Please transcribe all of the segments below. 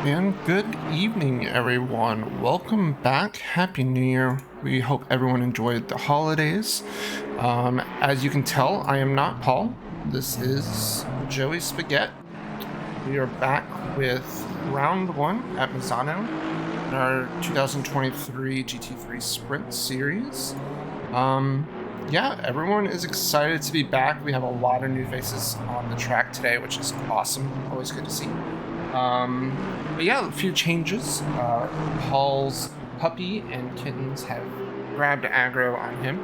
And good evening, everyone. Welcome back. Happy New Year. We hope everyone enjoyed the holidays. As you can tell, I am not Paul. This is Joey Spaghetti. We are back with round one at Misano in our 2023 GT3 Sprint Series. Yeah, everyone is excited to be back. We have a lot of new faces on the track today, which is awesome. Always good to see. But yeah, a few changes. Paul's puppy and kittens have grabbed aggro on him,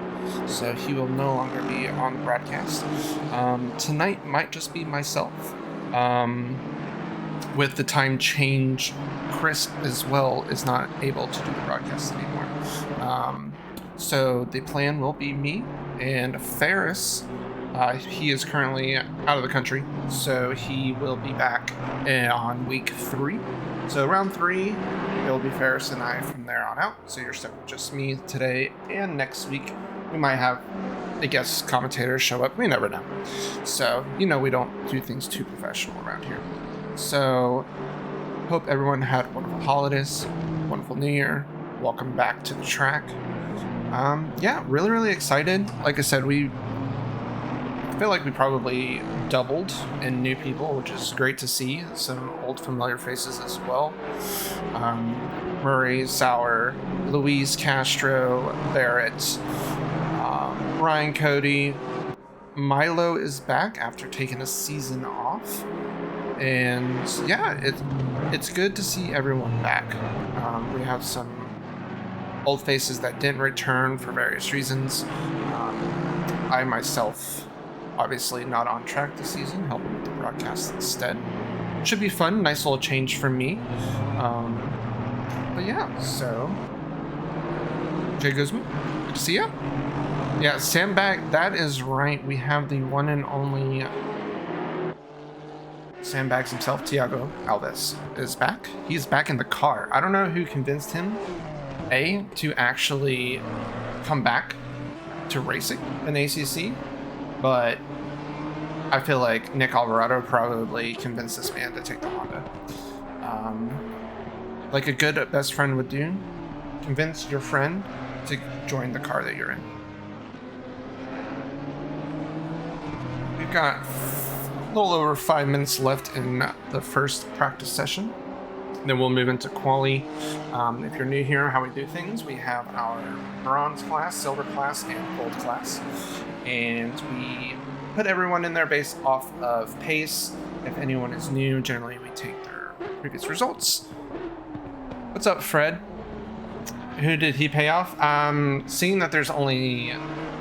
so he will no longer be on the broadcast. Tonight might just be myself. With the time change, Chris as well is not able to do the broadcast anymore. So the plan will be me and Ferris. He is currently out of the country, so he will be back on week 3. So round 3, it'll be Ferris and I from there on out. So you're stuck with just me today, and next week we might have a guest commentator show up. We never know. So, we don't do things too professional around here. So, hope everyone had wonderful holidays, wonderful New Year. Welcome back to the track. Yeah, really excited. Like I said, I feel like we probably doubled in new people, which is great to see. Some old familiar faces as well. Murray, Sauer, Luis Castro, Barrett, Ryan Cody. Milo is back after taking a season off. And yeah, it's good to see everyone back. We have some old faces that didn't return for various reasons. I myself, obviously not on track this season, helping with the broadcast instead. Should be fun, nice little change for me. But yeah, so Jay Guzman, good to see ya. Yeah, Sandbag, that is right. We have the one and only Sandbags himself, Tiago Alves, is back. He's back in the car. I don't know who convinced him, to actually come back to racing in ACC, but I feel like Nick Alvarado probably convinced this man to take the Honda. Like a good best friend would do, convince your friend to join the car that you're in. We've got a little over 5 minutes left in the first practice session. Then we'll move into quali. If you're new here, how we do things, we have our bronze class, silver class, and gold class. And we put everyone in there based off of pace. If anyone is new, generally we take their previous results. What's up, Fred? Who did he pay off? Seeing that there's only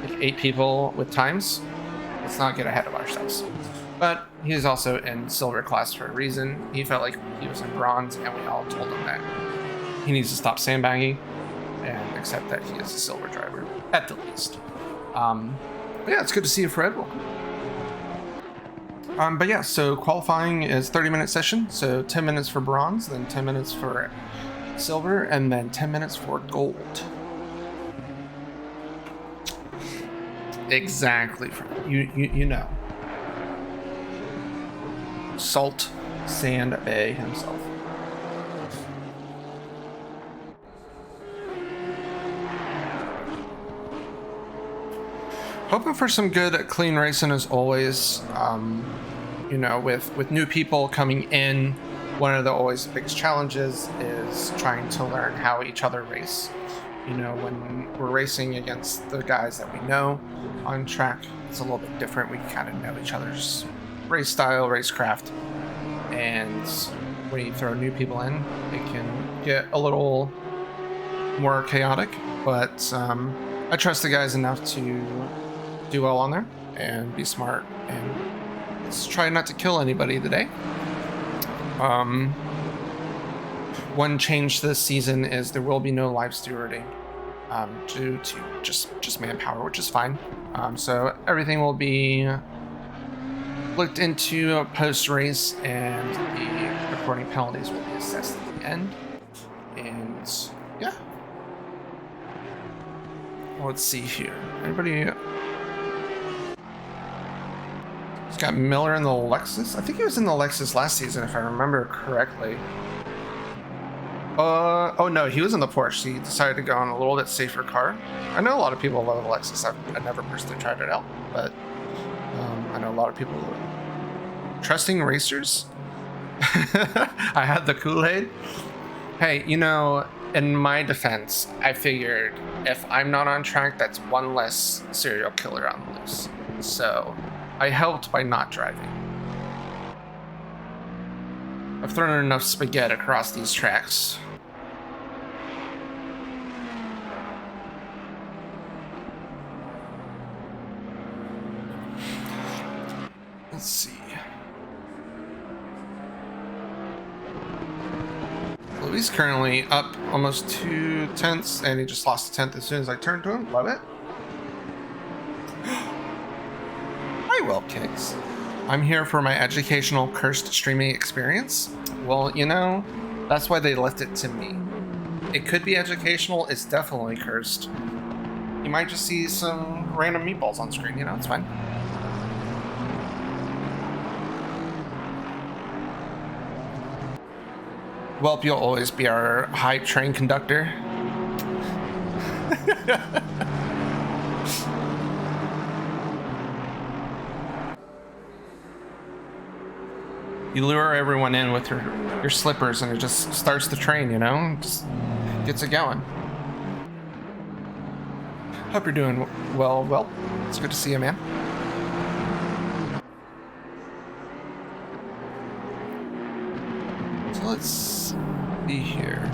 like 8 people with times, let's not get ahead of ourselves. But he's also in silver class for a reason. He felt like he was in bronze, and we all told him that he needs to stop sandbagging and accept that he is a silver driver, at the least. But yeah, it's good to see you, Fred. Welcome. But yeah, so qualifying is 30-minute session. So 10 minutes for bronze, then 10 minutes for silver, and then 10 minutes for gold. Exactly, Fred. You know. Salt Sand Bay himself. Hoping for some good clean racing as always. With new people coming in, one of the always biggest challenges is trying to learn how each other race. When we're racing against the guys that we know on track, it's a little bit different. We kind of know each other's race style, racecraft, and when you throw new people in, it can get a little more chaotic, but I trust the guys enough to do well on there and be smart, and let's try not to kill anybody today. One change this season is there will be no live stewarding due to just manpower, which is fine. So everything will be looked into post-race, and the recording penalties will be assessed at the end. And yeah, let's see here. Anybody? It's got Miller in the Lexus. I think he was in the Lexus last season, if I remember correctly. Oh no, he was in the Porsche. He decided to go on a little bit safer car. I know a lot of people love Lexus. I've never personally tried it out, but I know a lot of people trusting racers. I had the Kool-Aid. Hey, you know, in my defense, I figured if I'm not on track, that's one less serial killer on the loose. So I helped by not driving. I've thrown enough spaghetti across these tracks. Let's see. Louis currently up almost 2 tenths, and he just lost a tenth as soon as I turned to him. Love it. Hi, Whelp Kicks. I'm here for my educational cursed streaming experience. Well, you know, that's why they left it to me. It could be educational, it's definitely cursed. You might just see some random meatballs on screen, you know, it's fine. Welp, you'll always be our hype train conductor. You lure everyone in with your slippers and it just starts the train, you know? Just gets it going. Hope you're doing well, Welp. It's good to see you, man. So let's see here.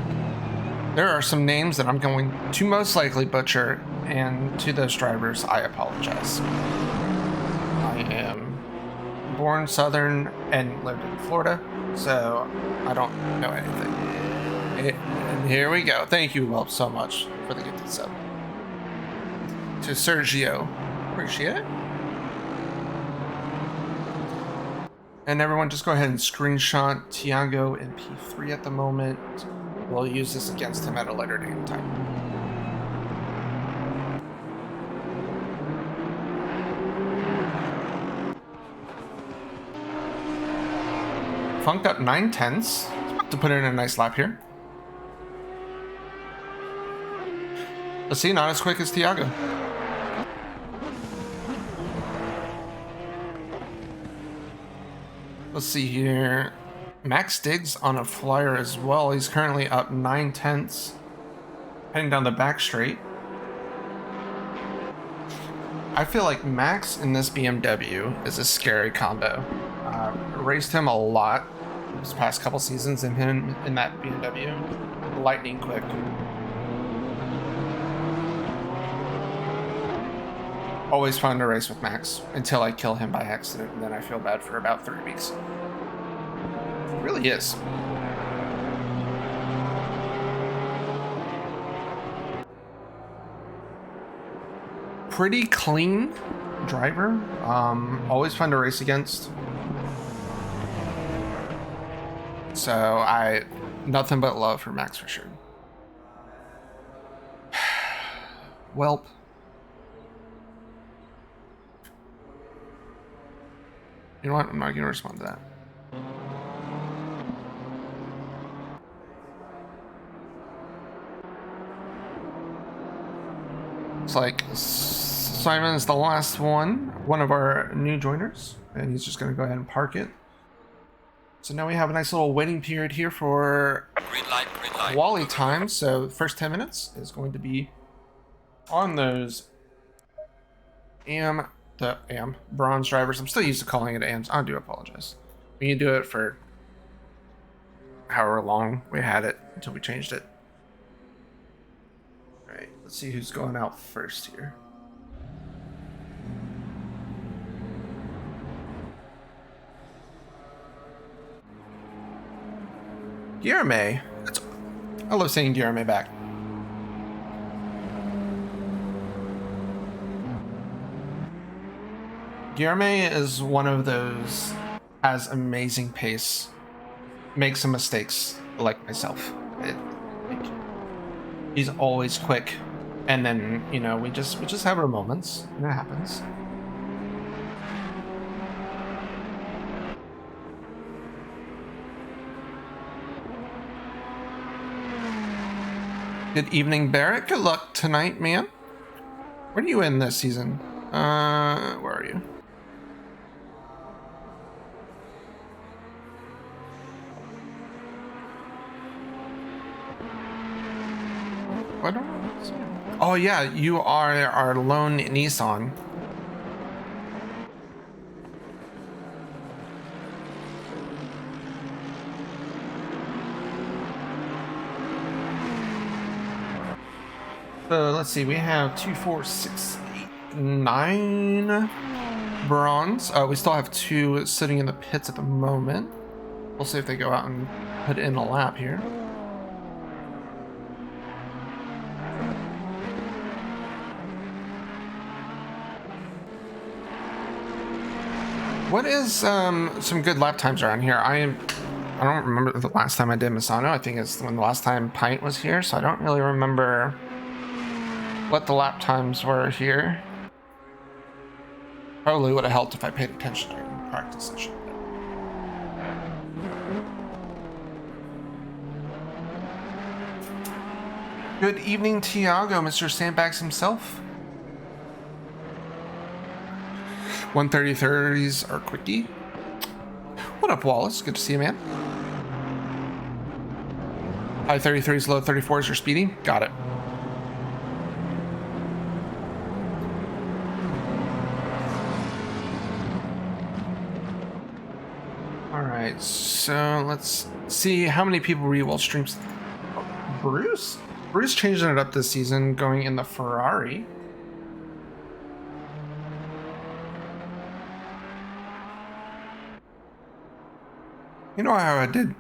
There are some names that I'm going to most likely butcher, and to those drivers, I apologize. I am born Southern and lived in Florida, so I don't know anything. And here we go. Thank you, Welp, so much for the gifted sub. To Sergio. Appreciate it. And everyone, just go ahead and screenshot Tiago in P3 at the moment. We'll use this against him at a later date and time. Funked up 9 tenths. To put in a nice lap here. Let's see, not as quick as Tiago. Let's see here. Max Diggs on a flyer as well. He's currently up 9 tenths. Heading down the back straight. I feel like Max in this BMW is a scary combo. Raced him a lot this past couple seasons in him in that BMW. Lightning quick. Always fun to race with Max until I kill him by accident, and then I feel bad for about 3 weeks. It really is. Pretty clean driver. Always fun to race against. So nothing but love for Max for sure. Welp. You know what? I'm not going to respond to that. It's like Simon is the last one of our new joiners, and he's just going to go ahead and park it. So now we have a nice little waiting period here for green light. Wally time. So the first 10 minutes is going to be on those AM bronze drivers. I'm still used to calling it AMs. I do apologize. We can do it for however long we had it until we changed it. All right, let's see who's going out first here. Guillerme. I love saying Guillerme back. Guillerme is one of those, has amazing pace, makes some mistakes like myself. He's always quick, and then, you know, we just have our moments, and it happens. Good evening, Barrett. Good luck tonight, man. Where are you in this season? Where are you? What? Oh yeah, you are our lone Nissan. So let's see, we have 2, 4, 6, 8, 9 bronze. We still have 2 sitting in the pits at the moment. We'll see if they go out and put in a lap here. What is some good lap times around here? I don't remember the last time I did Misano. I think it's when the last time Pint was here, so I don't really remember what the lap times were here. Probably would have helped if I paid attention during the practice session. Good evening, Tiago, Mr. Sandbags himself. 130s are quickie. What up, Wallace? Good to see you, man. High 33s, low 34s are speedy. Got it. Alright, so let's see how many people will streams. Oh, Bruce? Bruce changing it up this season, going in the Ferrari. You know how I did.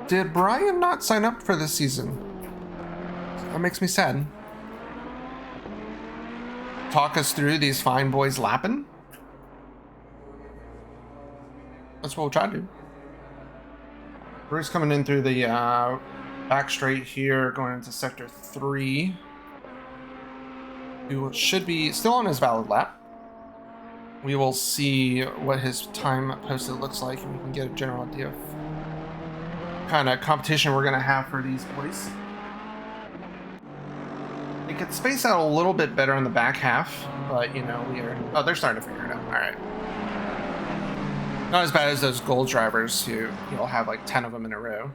Did Brian not sign up for this season? That makes me sad. Talk us through these fine boys lapping. That's what we'll try to do. Bruce coming in through the back straight here, going into sector 3. Who should be still on his valid lap. We will see what his time posted looks like, and we can get a general idea of kind of competition we're going to have for these boys. They could space out a little bit better in the back half, but you know, oh, they're starting to figure it out. All right. Not as bad as those gold drivers who you'll have like 10 of them in a row.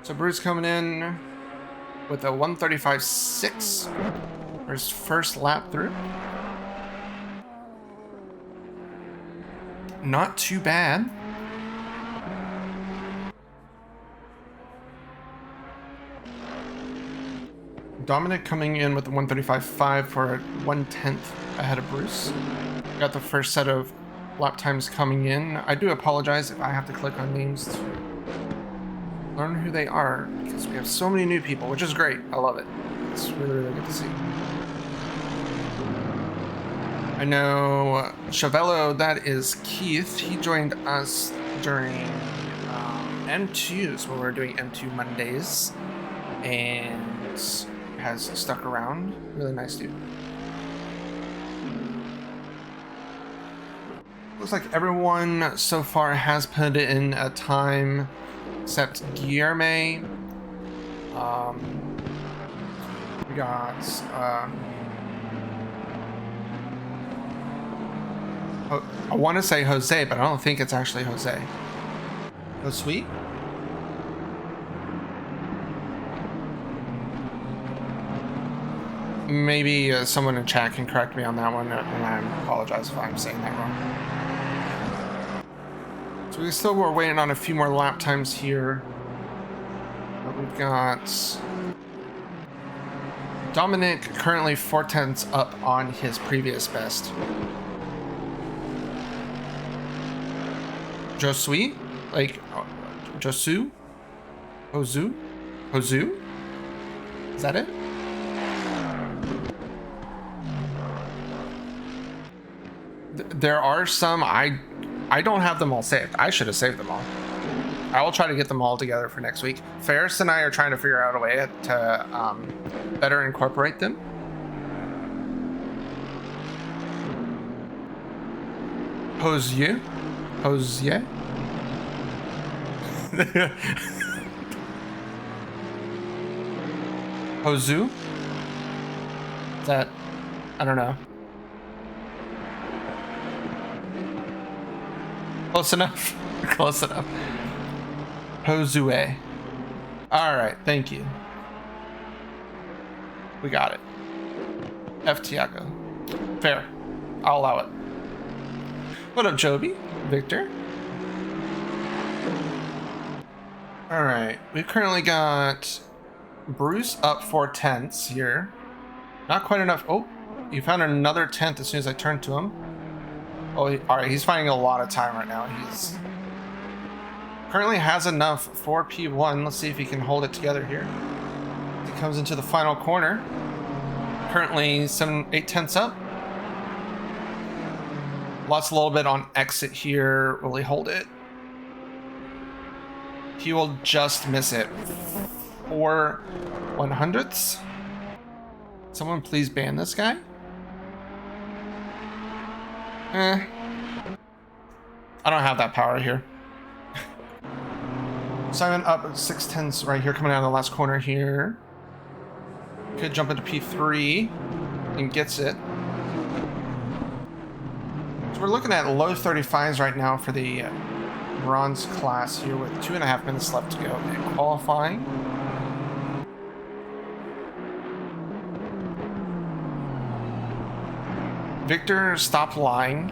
So Bruce coming in with a 135.6 for his first lap through. Not too bad. Dominic coming in with a 135.5 for 1/10 ahead of Bruce. Got the first set of lap times coming in. I do apologize if I have to click on names to learn who they are, because we have so many new people, which is great. I love it. It's really, really good to see. I know Chavello, that is Keith. He joined us during M2s when we were doing M2 Mondays and has stuck around. Really nice dude. Looks like everyone so far has put in a time except Guillerme. We got I want to say Jose, but I don't think it's actually Jose. Oh, sweet. Maybe someone in chat can correct me on that one, and I apologize if I'm saying that wrong. So we still were waiting on a few more lap times here. But we've got Dominic currently 4/10 up on his previous best. Josui? Like, Josu? Hozu? Hozu? Is that it? There are some, I don't have them all saved. I should have saved them all. I will try to get them all together for next week. Ferris and I are trying to figure out a way to better incorporate them. Hosier? Hosier? Hozu? Is that, I don't know. Close enough. Close enough. Hozue. All right, thank you. We got it. F. Tiago. Fair. I'll allow it. What up, Joby? Victor? All right, we've currently got Bruce up 4/10 here. Not quite enough. Oh, you found another 10th as soon as I turned to him. Oh, all right, he's finding a lot of time right now. He's currently has enough for P1. Let's see if he can hold it together here. He comes into the final corner. Currently 8/10 up. Lost a little bit on exit here. Will he hold it? He will just miss it. 4/100ths. Someone please ban this guy. I don't have that power here. Simon up 6/10 right here, coming out of the last corner here. Could jump into P3 and gets it. So we're looking at low 35s right now for the bronze class here with 2.5 minutes left to go in qualifying. Victor, stop lying.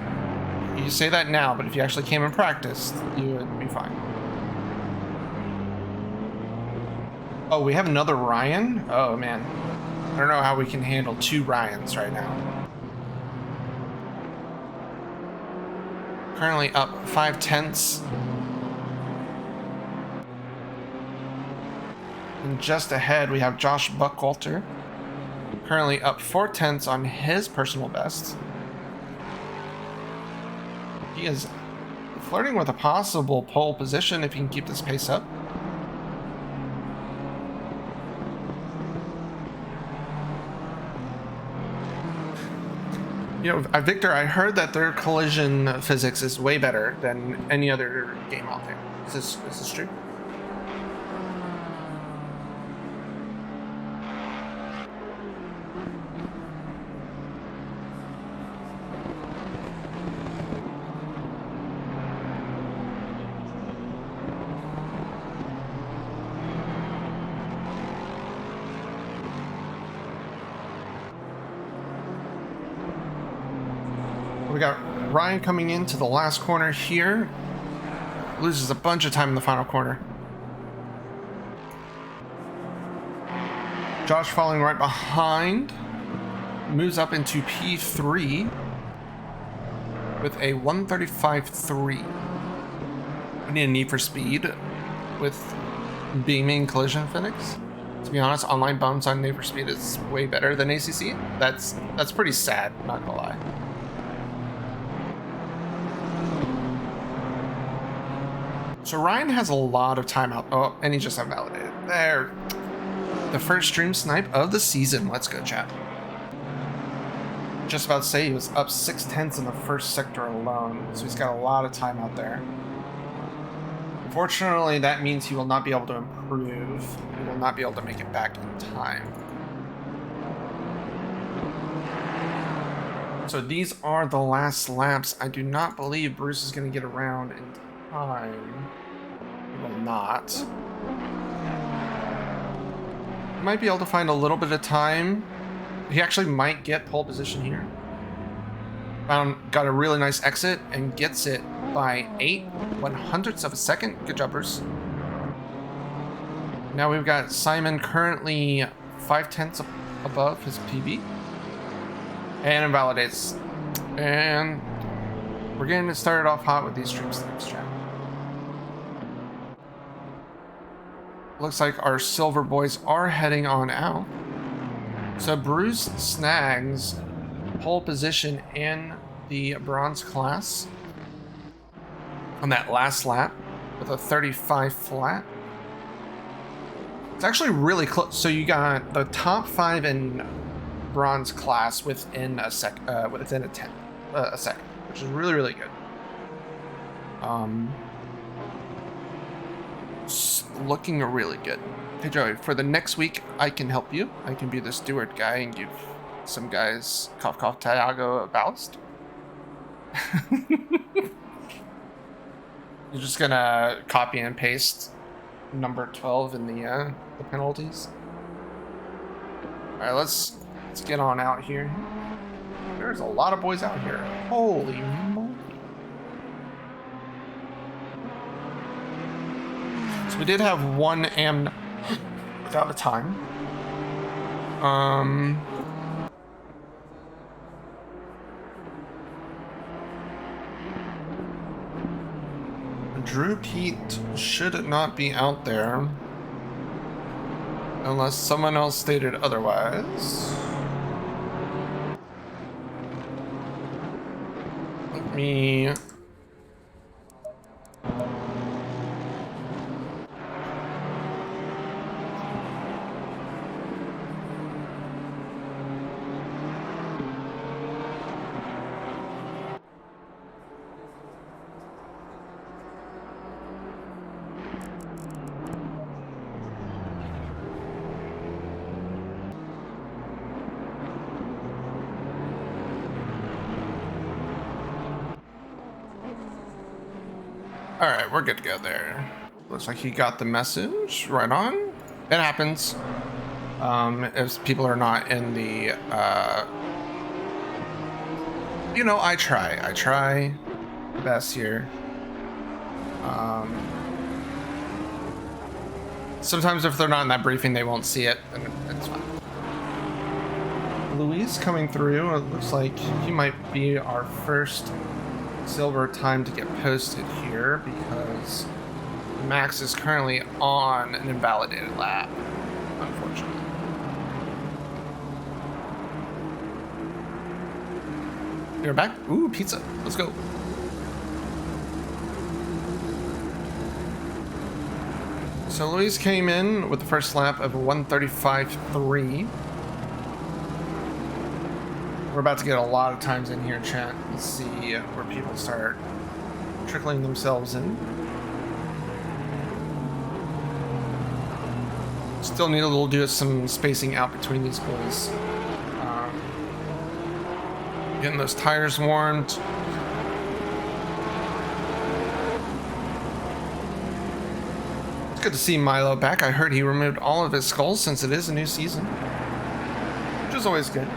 You say that now, but if you actually came and practiced, you would be fine. Oh, we have another Ryan? Oh, man. I don't know how we can handle 2 Ryans right now. Currently up 5/10. And just ahead, we have Josh Buckwalter. Currently up 4/10 on his personal best. He is flirting with a possible pole position if he can keep this pace up. You know, Victor, I heard that their collision physics is way better than any other game out there. Is this true? We got Ryan coming into the last corner here. Loses a bunch of time in the final corner. Josh following right behind. Moves up into P3 with a 135.3. We need a Need for Speed with beaming collision physics. To be honest, online bumps on Need for Speed is way better than ACC. That's pretty sad, not gonna lie. So Ryan has a lot of time out. Oh, and he just got validated. There. The first stream snipe of the season. Let's go, chat. Just about to say he was up 6/10 in the first sector alone. So he's got a lot of time out there. Unfortunately, that means he will not be able to improve. He will not be able to make it back in time. So these are the last laps. I do not believe Bruce is going to get around in time. He will not. Might be able to find a little bit of time. He actually might get pole position here. Got a really nice exit and gets it by 8/100ths of a second. Good job, Bruce. Now we've got Simon currently 5/10 above his PB. And invalidates. And we're getting started off hot with these stream snipes, chat. Looks like our silver boys are heading on out. So Bruce snags pole position in the bronze class on that last lap with a 35 flat. It's actually really close. So you got the top 5 in bronze class within a second, which is really, really good. Looking really good. Hey Joey, for the next week, I can help you. I can be the steward guy and give some guys cough cough Tiago a ballast. You're just gonna copy and paste number 12 in the penalties. All right, let's get on out here. There's a lot of boys out here. Holy moly! So we did have one am without a time. Drew Pete should not be out there unless someone else stated otherwise. Let me... All right, we're good to go there. Looks like he got the message. Right on. It happens. If people are not in the, you know, I try the best here. Sometimes if they're not in that briefing, they won't see it, and it's fine. Luis coming through. It looks like he might be our first silver time to get posted here because Max is currently on an invalidated lap, unfortunately. You're back? Ooh, pizza. Let's go. So Luis came in with the first lap of a 1:35.3. We're about to get a lot of times in here, chat. Let's see where people start trickling themselves in. Still need a little do some spacing out between these boys. Getting those tires warmed. It's good to see Milo back. I heard he removed all of his skulls since it is a new season, which is always good.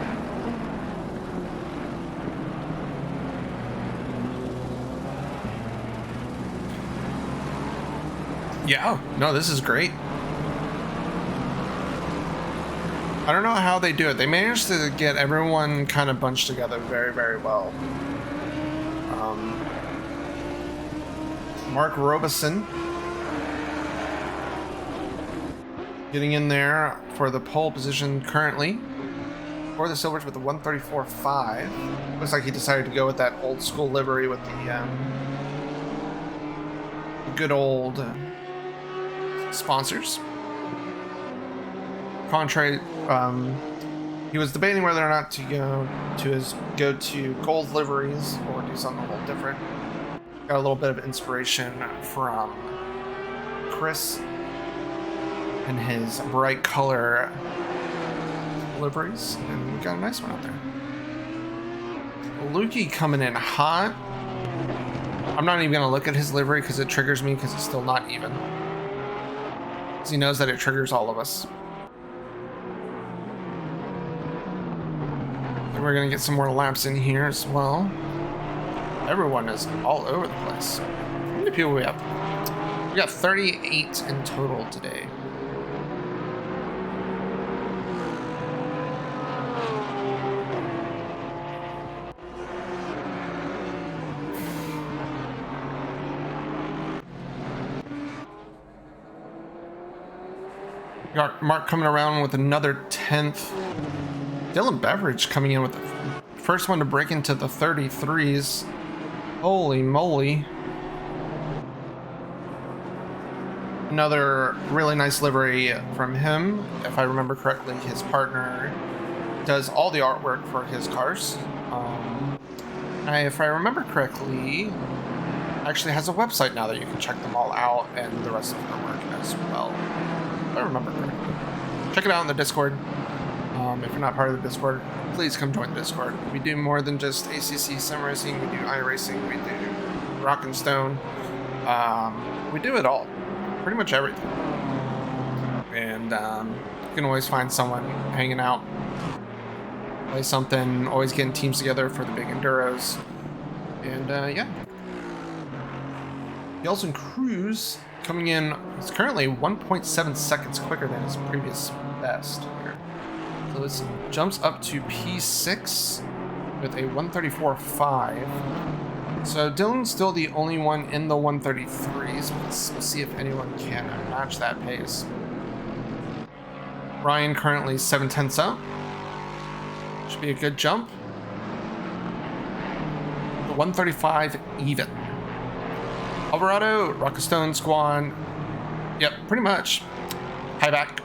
Yeah, no, this is great. I don't know how they do it. They managed to get everyone kind of bunched together very, very well. Mark Robeson getting in there for the pole position currently for the Silvers with the 1:34.5. Looks like he decided to go with that old school livery with the good old sponsors. Contrary, he was debating whether or not to go to gold liveries or do something a little different. Got a little bit of inspiration from Chris and his bright color liveries, and we got a nice one out there. Lukey coming in hot. I'm not even gonna look at his livery because it triggers me because it's still not even. He knows that it triggers all of us. And we're gonna get some more laps in here as well. Everyone is all over the place. How many people we have? We got 38 in total today. Got Mark coming around with another 10th. Dylan Beveridge coming in with the first one to break into the 33s. Holy moly. Another really nice livery from him. If I remember correctly, his partner does all the artwork for his cars. If I remember correctly, actually has a website now that you can check them all out and the rest of their work as well. I remember correctly. Check it out in the Discord. If you're not part of the Discord, please come join the Discord. We do more than just ACC sim racing. We do iRacing. We do rock and stone. We do it all. Pretty much everything. And you can always find someone hanging out, play something, always getting teams together for the big enduros. And yeah. Yelson Cruz coming in, he's currently 1.7 seconds quicker than his previous best here. So this jumps up to P6 with a 134.5. So Dylan's still the only one in the 133s. We'll see if anyone can match that pace. Ryan currently 7/10 up. Should be a good jump. The 135 even. Alvarado, Rockastone, Squan. Yep, pretty much. High back.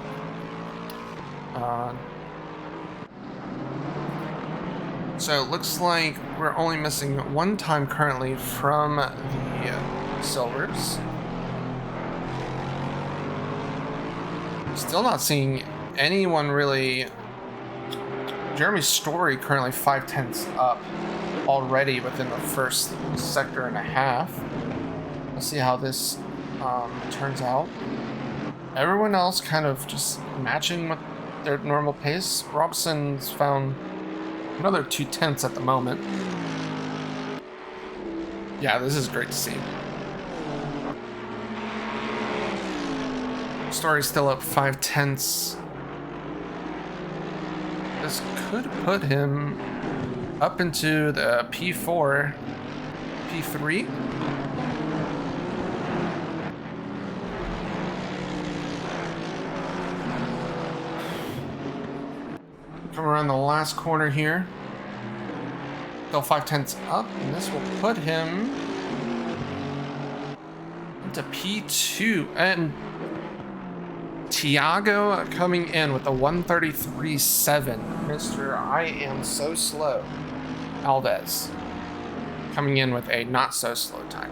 So it looks like we're only missing one time currently from the silvers. Still not seeing anyone really. Jeremy Story currently 5/10 up already within the first sector and a half. We'll see how this turns out. Everyone else kind of just matching with their normal pace. Robson's found another 2/10 at the moment. Yeah, this is great to see. Story's still up 5/10. This could put him up into the P4, P3. Come around the last corner here. Still 5/10 up, and this will put him into P2. And Tiago coming in with a 133.7. Mr. I am so slow. Alves coming in with a not so slow time.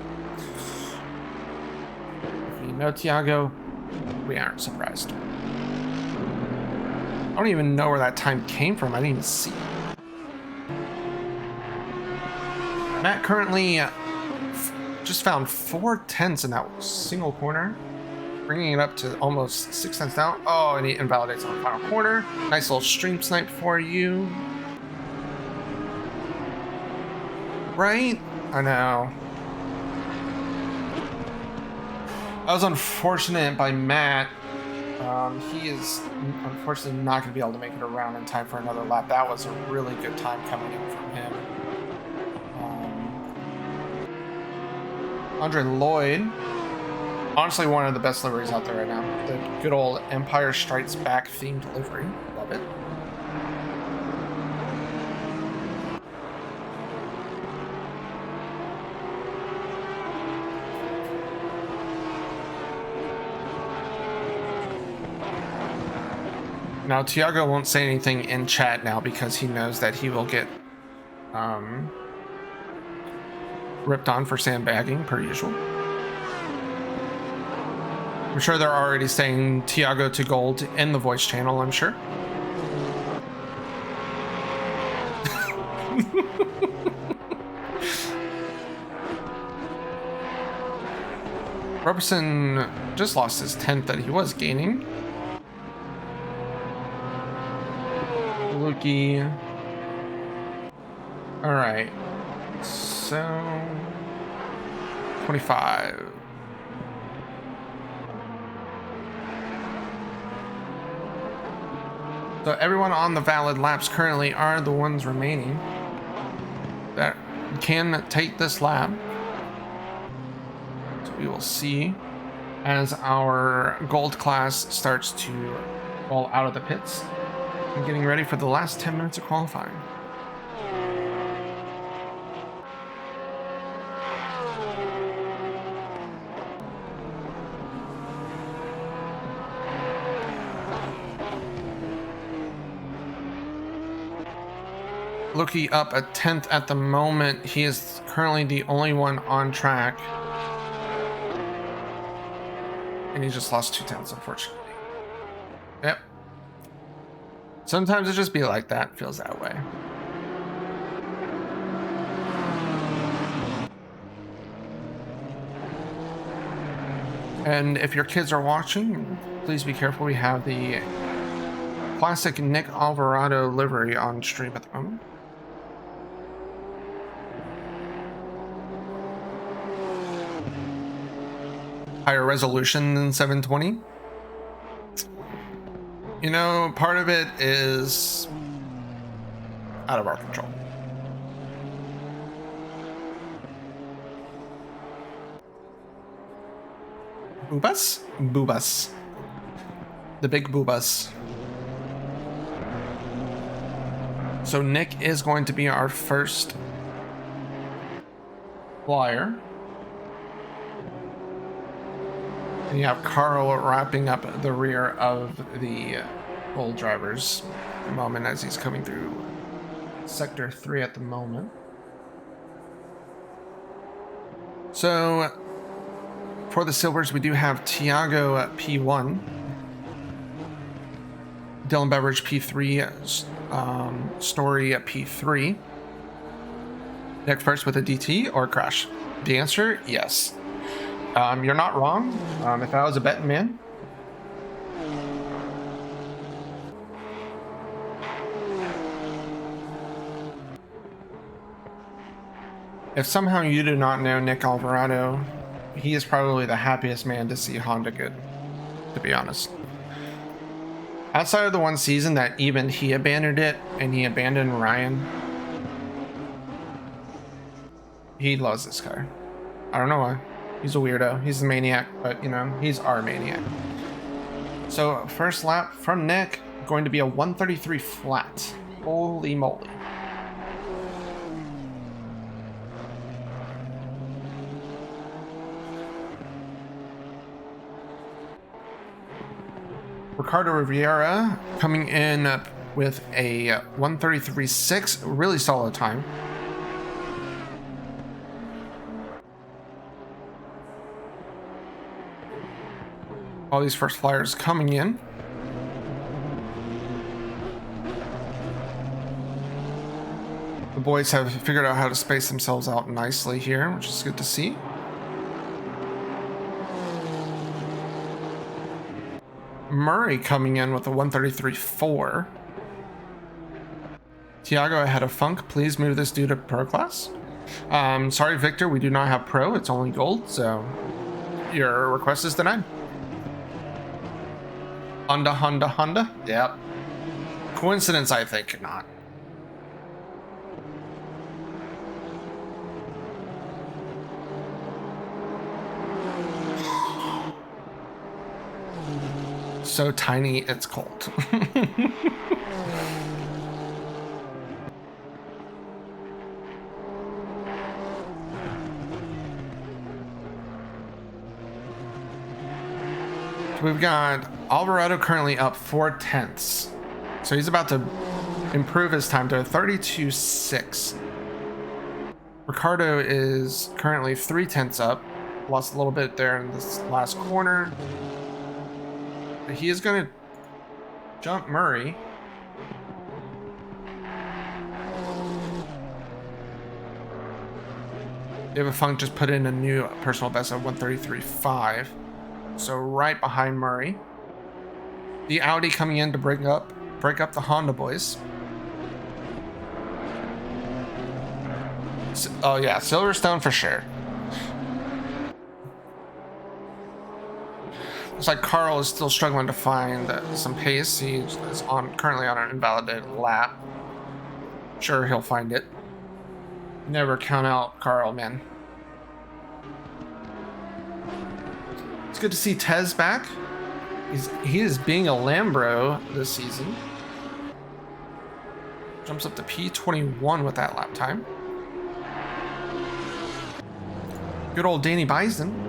If you know Tiago, we aren't surprised. I don't even know where that time came from. I didn't even see it. Matt currently just found 4/10 in that single corner, bringing it up to almost 6/10 down. Oh, and he invalidates on the final corner. Nice little stream snipe for you. Right? I know. That was unfortunate by Matt. He is unfortunately not going to be able to make it around in time for another lap. That was a really good time coming in from him. Andre Lloyd, honestly one of the best liveries out there right now. The good old Empire Strikes Back themed livery. Love it. Now, Tiago won't say anything in chat now because he knows that he will get ripped on for sandbagging, per usual. I'm sure they're already saying Tiago to gold in the voice channel, I'm sure. Robertson just lost his 10th that he was gaining. Lukey. All right. So 25. So everyone on the valid laps currently are the ones remaining that can take this lap. So we will see as our gold class starts to roll out of the pits. I'm getting ready for the last 10 minutes of qualifying. Looking up a 10th at the moment. He is currently the only one on track. And he just lost 2/10, unfortunately. Yep. Sometimes it just be like that. Feels that way. And if your kids are watching, please be careful. We have the classic Nick Alvarado livery on stream at the moment. Higher resolution than 720. You know, part of it is out of our control. Boobas? Boobas. The big boobas. So Nick is going to be our first flyer. And you have Carl wrapping up the rear of the full drivers at the moment as he's coming through Sector 3 at the moment. So for the silvers, we do have Tiago at P1, Dylan Beveridge P3, Story at P3. Nick first with a DT or crash? The answer, yes. You're not wrong. If I was a betting man, if somehow you do not know Nick Alvarado, he is probably the happiest man to see Honda good, to be honest. Outside of the one season that even he abandoned it and he abandoned Ryan, he loves this car. I don't know why. He's a weirdo. He's a maniac, but you know, he's our maniac. So first lap from Nick, going to be a 133 flat. Holy moly. Ricardo Riviera coming in with a 133.6, really solid time. All these first flyers coming in. The boys have figured out how to space themselves out nicely here, which is good to see. Murray coming in with a 133.4. Tiago ahead of Funk. Please move this dude to pro class. Sorry, Victor, we do not have pro. It's only gold, so your request is denied. Honda. Yep. Coincidence, I think not. So tiny, it's cold. We've got Alvarado currently up 4/10. So he's about to improve his time to 32.6. Ricardo is currently 3/10 up. Lost a little bit there in this last corner. He is going to jump Murray. David Funk just put in a new personal best of 133.5. So right behind Murray. The Audi coming in to break up the Honda boys. Oh yeah, Silverstone for sure. Looks like Carl is still struggling to find some pace. He is currently on an invalidated lap. Sure, he'll find it. Never count out Carl, man. It's good to see Tez back. He is being a Lambro this season. Jumps up to P21 with that lap time. Good old Danny Bison.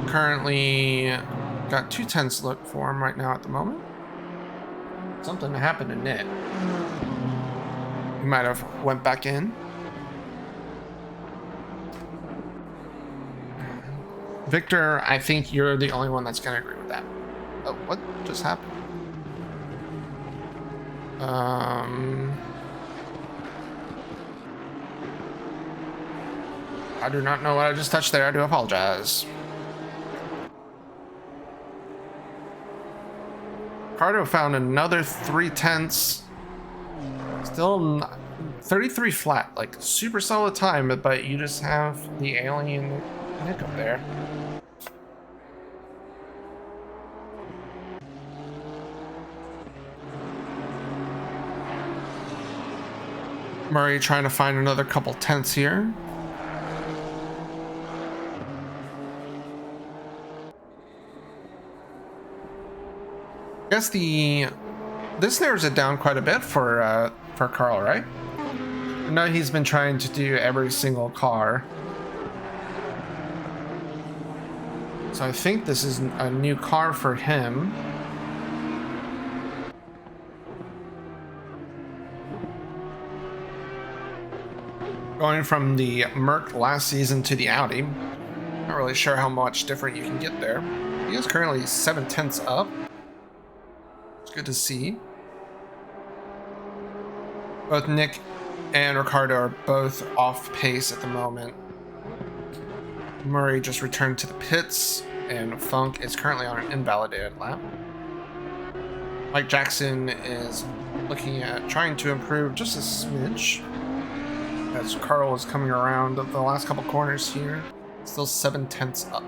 Currently got 2/10 look for him right now at the moment. Something happened to Nick. He might have went back in. Victor, I think you're the only one that's going to agree with that. Oh, what just happened? I do not know what I just touched there. I do apologize. Ricardo found another 3/10. Still 33 flat, like super solid time, but you just have the alien Nick up there. Murray trying to find another couple tenths here. I guess this narrows it down quite a bit for Carl, right? I know he's been trying to do every single car. So I think this is a new car for him. Going from the Merc last season to the Audi. Not really sure how much different you can get there. He is currently 7/10 up. It's good to see. Both Nick and Ricardo are both off pace at the moment. Murray just returned to the pits, and Funk is currently on an invalidated lap. Mike Jackson is looking at trying to improve just a smidge, as Carl is coming around the last couple corners here. Still 7/10 up.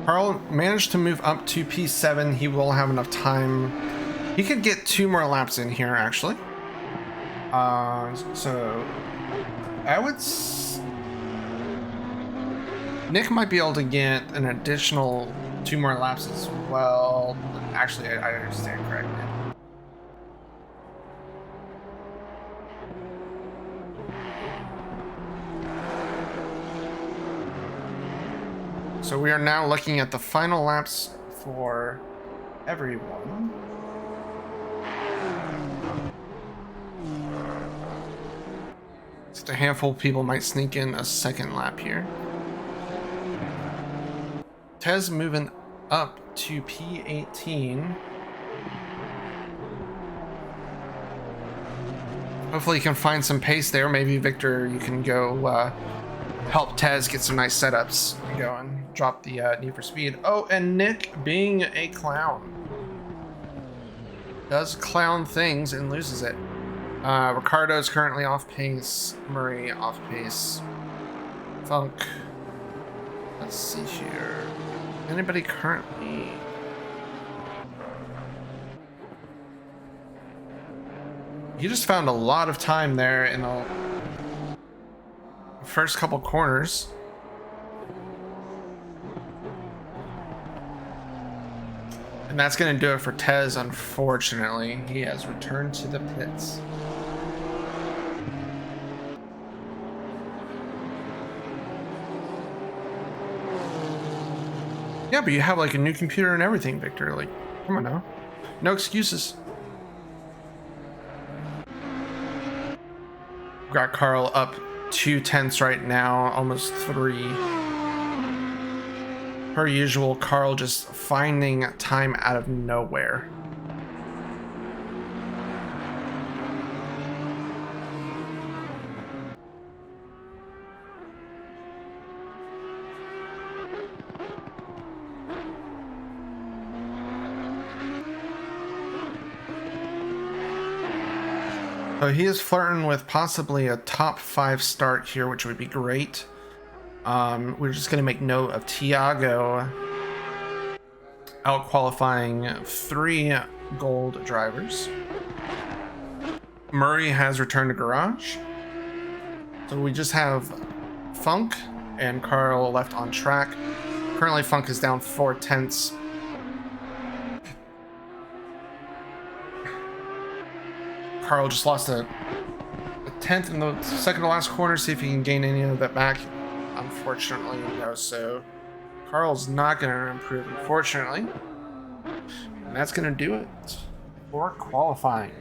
Carl managed to move up to P7. He will have enough time. He could get 2 more laps in here, actually. So I would... Nick might be able to get an additional 2 more laps as well. Actually, I understand correctly. So we are now looking at the final laps for everyone. Just a handful of people might sneak in a second lap here. Tez moving up to P18. Hopefully you can find some pace there. Maybe Victor, you can go help Tez get some nice setups going. Drop the Need for Speed. Oh, and Nick, being a clown, does clown things and loses it. Ricardo's currently off pace. Murray off pace. Funk. Let's see here. Anybody currently? You just found a lot of time there in the first couple corners. And that's going to do it for Tez, unfortunately. He has returned to the pits. Yeah, but you have like a new computer and everything, Victor. Like, come on now. No excuses. Got Carl up 2/10 right now, almost 3. Per usual, Carl just finding time out of nowhere. So he is flirting with possibly a top 5 start here, which would be great. We're just going to make note of Tiago out qualifying 3 gold drivers. Murray has returned to garage. So we just have Funk and Carl left on track. Currently Funk is down 4/10. Carl just lost a 10th in the second to last corner, see if he can gain any of that back. Unfortunately, no. So Carl's not going to improve, unfortunately. And that's going to do it for qualifying.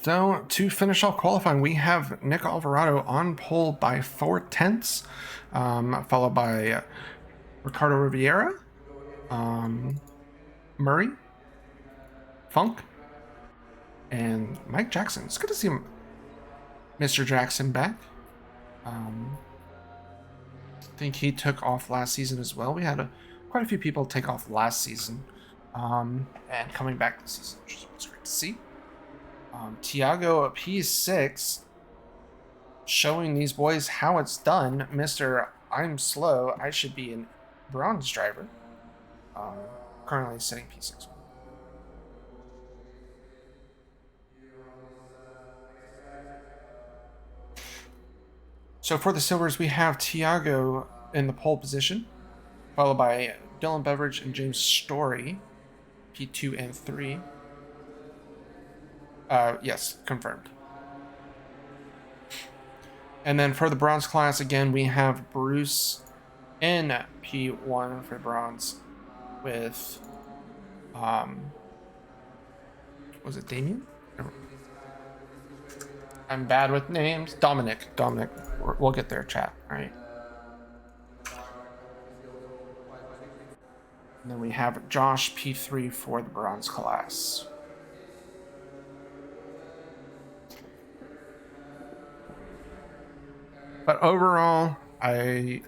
So to finish off qualifying, we have Nick Alvarado on pole by 4/10, followed by Ricardo Riviera, Murray, Funk, and Mike Jackson. It's good to see Mr. Jackson back. I think he took off last season as well. We had quite a few people take off last season, and coming back this season, which was great to see. Tiago P6 showing these boys how it's done. Mr. I'm slow. I should be a bronze driver. Currently sitting P6. So for the silvers, we have Tiago in the pole position, followed by Dylan Beveridge and James Story, P2 and 3. Yes, confirmed. And then for the bronze class, again, we have Bruce in P1 for bronze with, was it Damien? I'm bad with names. Dominic. We'll get there, chat. All right. And then we have Josh P3 for the bronze class. But overall, I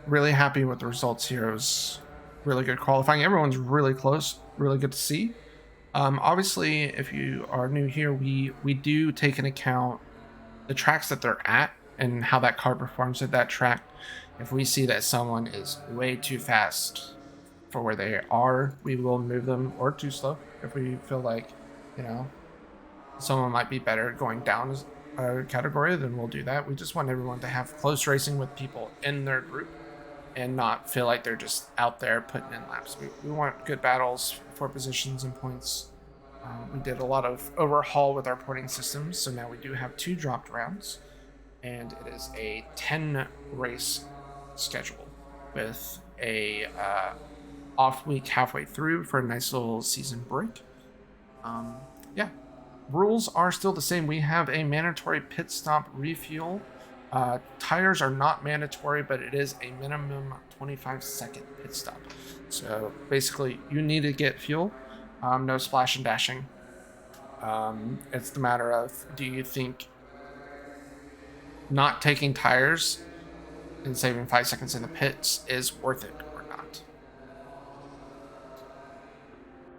really happy with the results here. It was really good qualifying. Everyone's really close. Really good to see. Obviously, if you are new here, we do take into account the tracks that they're at and how that car performs at that track. If we see that someone is way too fast for where they are, we will move them, or too slow if we feel like, you know, someone might be better going down a category, then we'll do that. We just want everyone to have close racing with people in their group and not feel like they're just out there putting in laps. We want good battles for positions and points. We did a lot of overhaul with our pointing systems, so now we do have 2 dropped rounds, and it is a 10 race schedule with a off week halfway through for a nice little season break. Yeah, rules are still the same. We have a mandatory pit stop refuel. Tires are not mandatory, but it is a minimum 25-second pit stop. So basically, you need to get fuel. No splash and dashing. It's the matter of, do you think not taking tires and saving 5 seconds in the pits is worth it or not?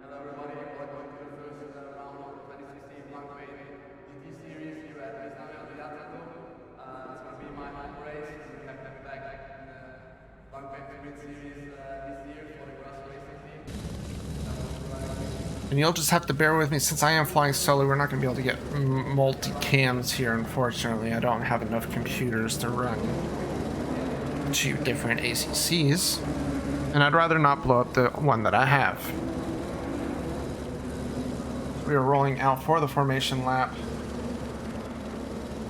Hello everybody, welcome to the first round of 2016 GT series here at Misano. It's going to be my home race. We have them back in the Bank Grid series this year for the cross racing team. And you'll just have to bear with me, since I am flying solo, we're not going to be able to get multi-cams here, unfortunately. I don't have enough computers to run 2 different ACCs, and I'd rather not blow up the one that I have. We are rolling out for the formation lap,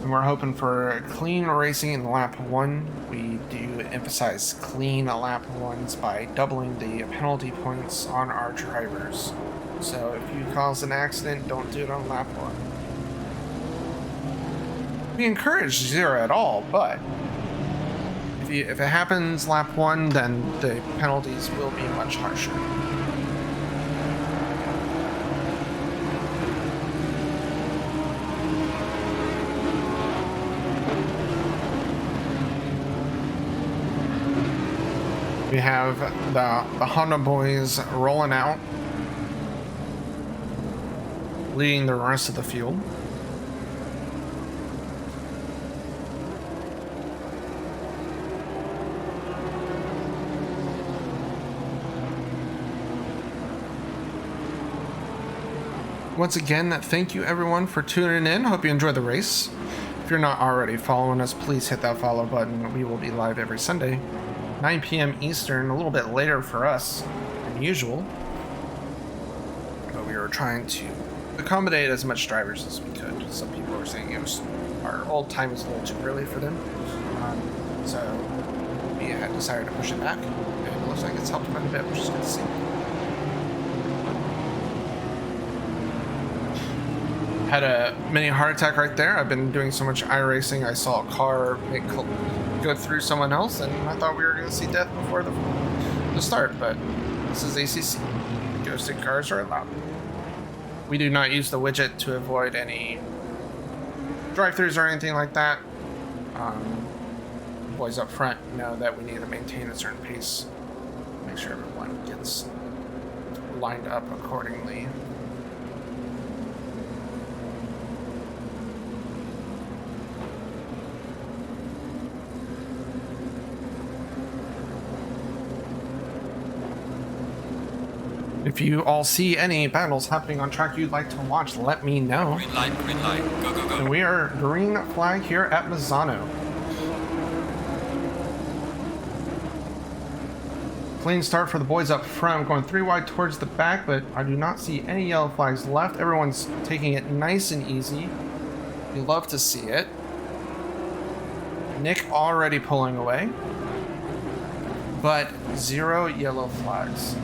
and we're hoping for clean racing in lap 1. We do emphasize clean lap 1s by doubling the penalty points on our drivers. So if you cause an accident, don't do it on lap 1. We encourage 0 at all, but if it happens lap 1, then the penalties will be much harsher. We have the Honda boys rolling out, leading the rest of the field. Once again, thank you everyone for tuning in. Hope you enjoyed the race. If you're not already following us, please hit that follow button. We will be live every Sunday, 9 p.m. Eastern, a little bit later for us than usual. But we were trying to accommodate as much drivers as we could. Some people were saying our old time was a little too early for them. So we had decided to push it back. And it looks like it's helped quite a bit, which is good to see. Had a mini heart attack right there. I've been doing so much iRacing. I saw a car go through someone else, and I thought we were going to see death before the start, but this is ACC. Ghosted cars are allowed. We do not use the widget to avoid any drive-thrus or anything like that. Boys up front know that we need to maintain a certain pace. Make sure everyone gets lined up accordingly. If you all see any battles happening on track you'd like to watch, let me know. Green light, go, go, go. And we are green flag here at Misano. Clean start for the boys up front. I'm going 3 wide towards the back, but I do not see any yellow flags left. Everyone's taking it nice and easy. You love to see it. Nick already pulling away, but 0 yellow flags.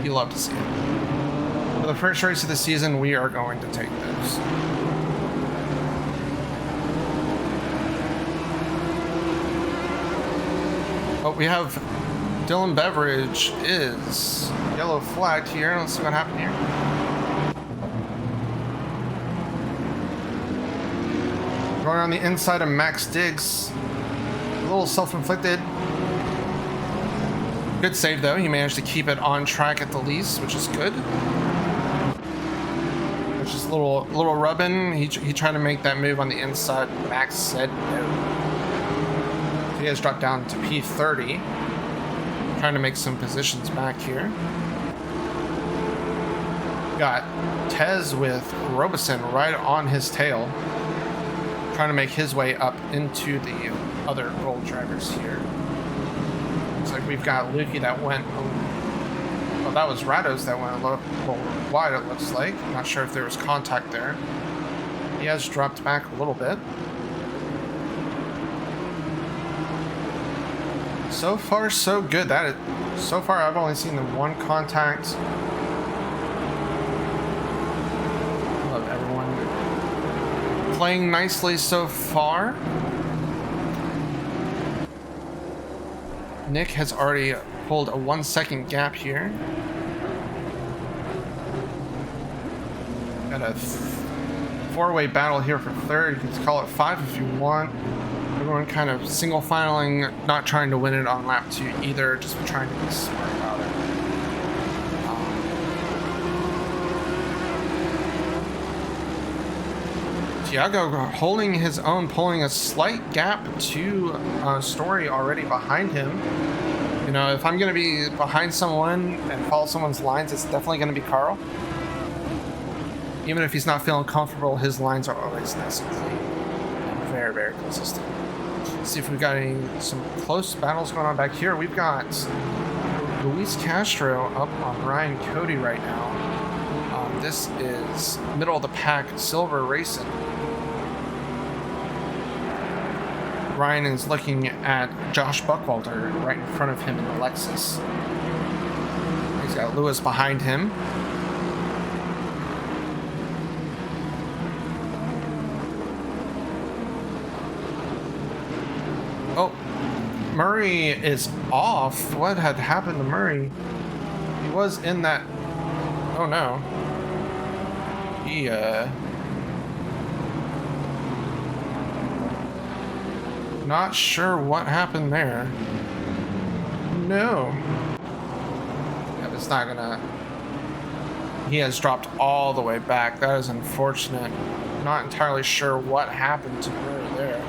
You love to see it. For the first race of the season, we are going to take those. But we have Dylan Beveridge is yellow flagged here. Let's see what happened here. Going on the inside of Max Diggs. A little self-inflicted. Good save though. He managed to keep it on track at the least, which is good. There's just a little rubbing. He tried to make that move on the inside. Max said no. He has dropped down to P30. Trying to make some positions back here. Got Tez with Robeson right on his tail. Trying to make his way up into the other gold drivers here. Looks like we've got Lukey that went, well, that was Rados that went a little wide, it looks like. Not sure if there was contact there. He has dropped back a little bit. So far, so good. So far, I've only seen the one contact. Love everyone playing nicely so far. Nick has already pulled a 1 second gap here. Got a 4-way battle here for third. You can call it 5 if you want. Everyone kind of single filing, not trying to win it on lap 2 either, just trying to be smart about it. Tiago holding his own, pulling a slight gap to Story already behind him. You know, if I'm going to be behind someone and follow someone's lines, it's definitely going to be Carl. Even if he's not feeling comfortable, his lines are always nice and clean. And very, very consistent. Let's see if we've got some close battles going on back here. We've got Luis Castro up on Ryan Cody right now. This is middle of the pack, Silver Racing. Ryan is looking at Josh Buckwalter right in front of him in the Lexus. He's got Lewis behind him. Oh, Murray is off. What had happened to Murray? He was in that. Oh no. He, not sure what happened there. No. Yeah, it's not gonna. He has dropped all the way back. That is unfortunate. Not entirely sure what happened to Murray there.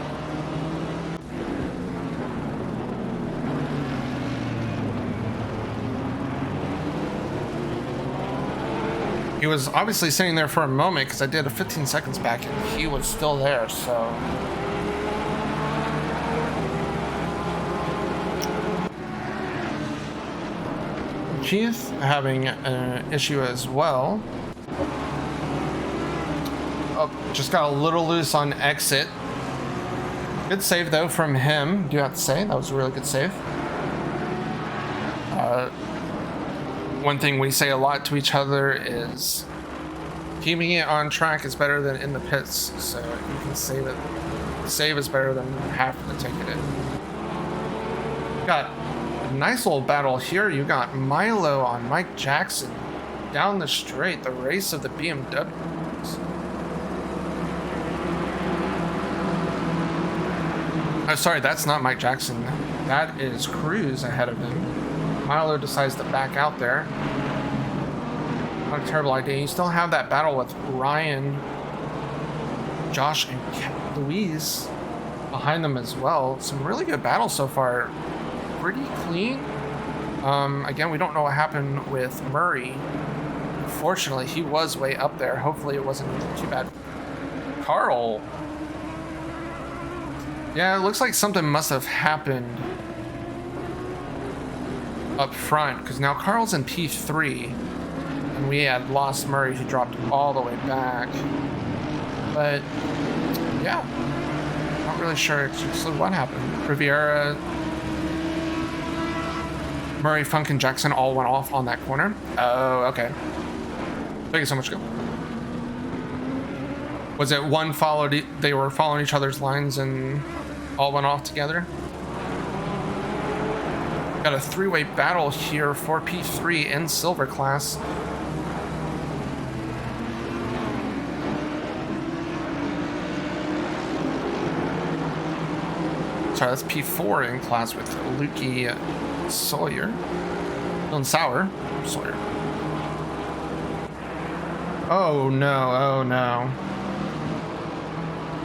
He was obviously sitting there for a moment because I did a 15 seconds back and he was still there, so. Keith having an issue as well. Oh, just got a little loose on exit. Good save though from him, do you have to say? That was a really good save. One thing we say a lot to each other is keeping it on track is better than in the pits, so you can save it. Save is better than half the ticket in. Got a nice little battle here. You got Milo on Mike Jackson down the straight, the race of the BMWs. Oh, sorry, that's not Mike Jackson. That is Cruz ahead of him. Milo decides to back out there. Not a terrible idea. You still have that battle with Ryan, Josh, and Louise behind them as well. Some really good battles so far. Pretty clean. Again, we don't know what happened with Murray. Unfortunately, he was way up there. Hopefully it wasn't too bad. Carl. Yeah, it looks like something must have happened up front, because now Carl's in P3 and we had lost Murray, who dropped all the way back. But yeah, not really sure exactly what happened. Riviera, Murray, Funk, and Jackson all went off on that corner. Oh, okay. Thank you so much, Go. Was it one followed, they were following each other's lines and all went off together? Got a three-way battle here for P3 in silver class. Sorry, that's P4 in class with Lukey Sawyer. Dylan Sauer. Sawyer. Oh no, oh no.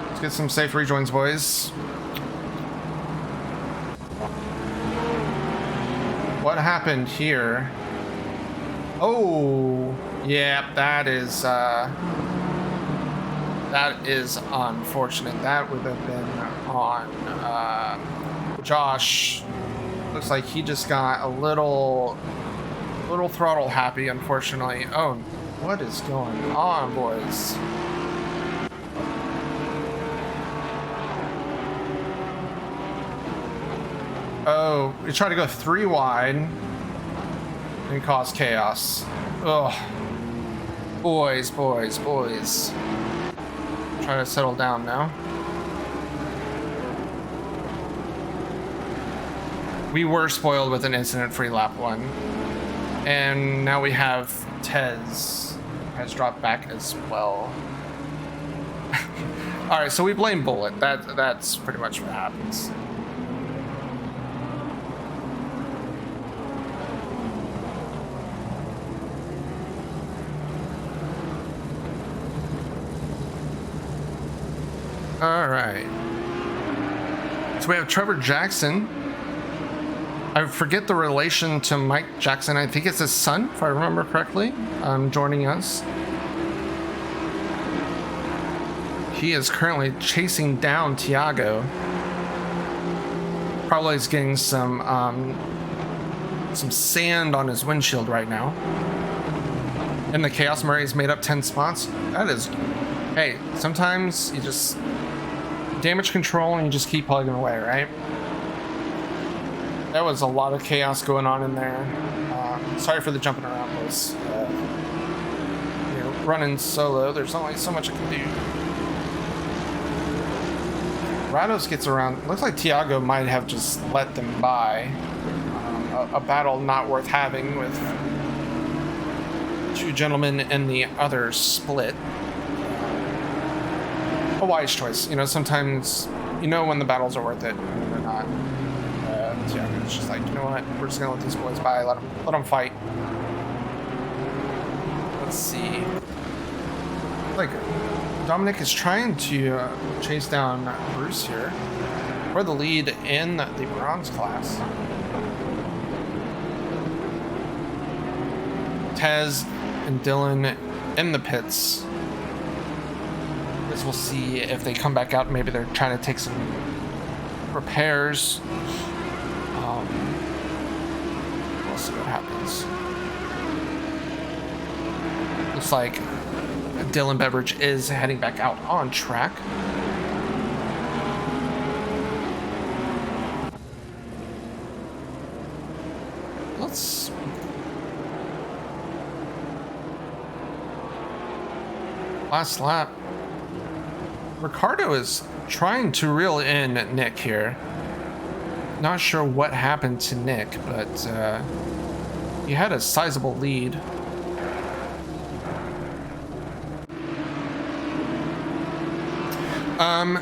Let's get some safe rejoins, boys. What happened here? Oh, yeah, that is unfortunate. That would have been on Josh. Looks like he just got a little throttle happy, unfortunately. Oh, what is going on, boys? Oh, we tried to go 3 wide and cause chaos. Ugh. Boys. Try to settle down now. We were spoiled with an incident-free lap 1. And now we have Tez has dropped back as well. Alright, so we blame Bullet. That's pretty much what happens. All right. So we have Trevor Jackson. I forget the relation to Mike Jackson. I think it's his son, if I remember correctly, joining us. He is currently chasing down Tiago. Probably is getting some sand on his windshield right now. And the Chaos Murray's made up 10 spots. That is, hey, sometimes you just damage control and you just keep plugging away, right? There was a lot of chaos going on in there. Sorry for the jumping around, boys. You're running solo. There's only so much I can do. Rados gets around. Looks like Tiago might have just let them by. A battle not worth having with 2 gentlemen in the other split. A wise choice. You know, sometimes you know when the battles are worth it and they're not. Yeah, it's just like, you know what? We're just gonna let these boys by. Let them fight. Let's see. Like Dominic is trying to chase down Bruce here for the lead in the bronze class. Tez and Dylan in the pits. As we'll see if they come back out. Maybe they're trying to take some repairs. We'll see what happens. Looks like Dylan Beveridge is heading back out on track. Last lap. Ricardo is trying to reel in Nick here. Not sure what happened to Nick, but he had a sizable lead.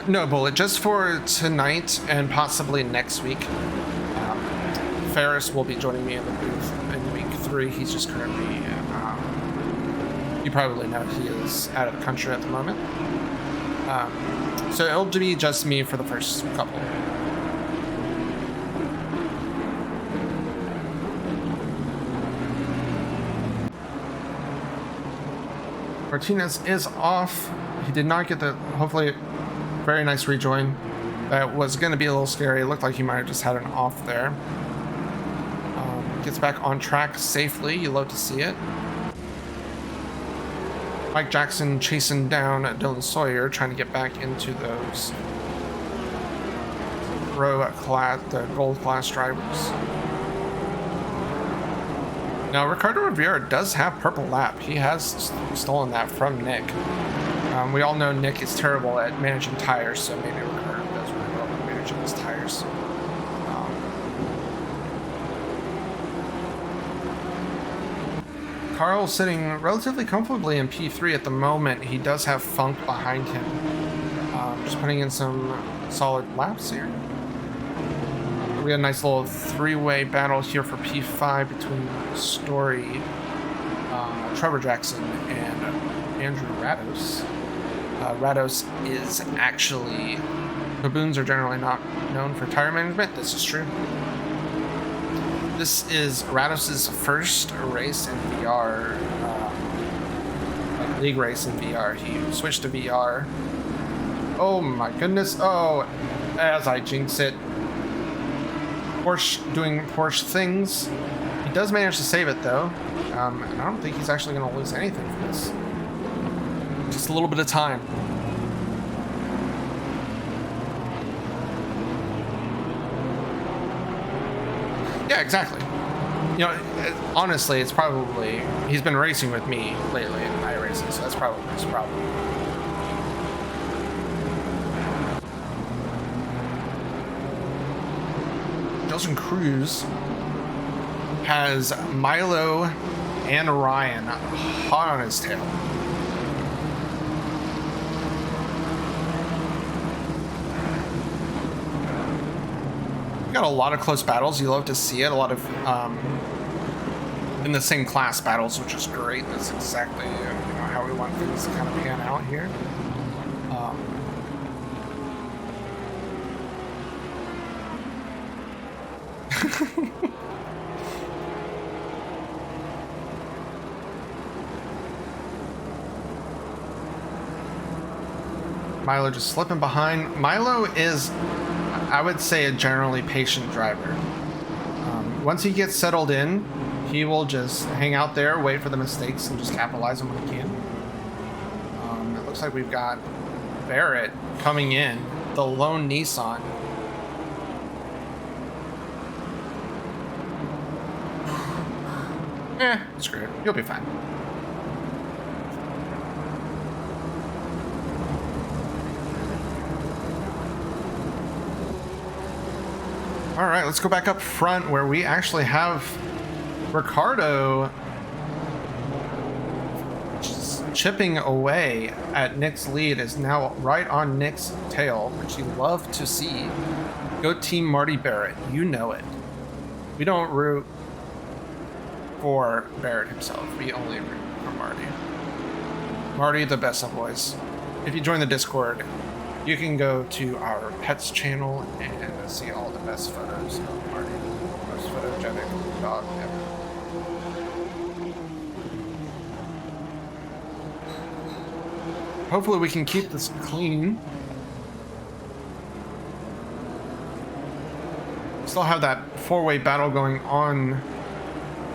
No, Bullet, just for tonight and possibly next week. Ferris will be joining me in the booth in week 3. He's just currently, you probably know he is out of the country at the moment. So it'll be just me for the first couple. Martinez is off. He did not get the, hopefully, very nice rejoin. That was going to be a little scary. It looked like he might have just had an off there. Gets back on track safely. You love to see it. Mike Jackson chasing down Dylan Sawyer, trying to get back into those the gold class drivers. Now, Ricardo Rivera does have purple lap. He has stolen that from Nick. We all know Nick is terrible at managing tires, so maybe Ricardo does really well at managing his tires. Carl sitting relatively comfortably in P3 at the moment. He does have Funk behind him. Just putting in some solid laps here. We had a nice little 3-way battle here for P5 between Story, Trevor Jackson, and Andrew Rados. Rados is actually... Baboons are generally not known for tire management. This is true. This is Rados' first race in VR, like league race in VR. He switched to VR. Oh my goodness. Oh, as I jinx it. Porsche doing Porsche things. He does manage to save it though. And I don't think he's actually going to lose anything for this. Just a little bit of time. Yeah, exactly. You know, honestly, it's probably... He's been racing with me lately in iRacing, so that's probably his problem. Nelson Cruz has Milo and Ryan hot on his tail. Got a lot of close battles. You love to see it. A lot of in the same class battles, which is great. That's exactly how we want things to kind of pan out here. Milo just slipping behind. Milo is, I would say, a generally patient driver. Once he gets settled in, he will just hang out there, wait for the mistakes, and just capitalize them when he can. It looks like we've got Barrett coming in, the lone Nissan. Screw it. You'll be fine. All right, let's go back up front where we actually have Ricardo just chipping away at Nick's lead, is now right on Nick's tail, which you love to see. Go Team Marty Barrett. You know it. We don't root for Barrett himself. We only root for Marty. Marty, the best of boys. If you join the Discord, you can go to our pets channel and see all the best photos of Marty. Most photogenic dog ever. Hopefully we can keep this clean. Still have that four-way battle going on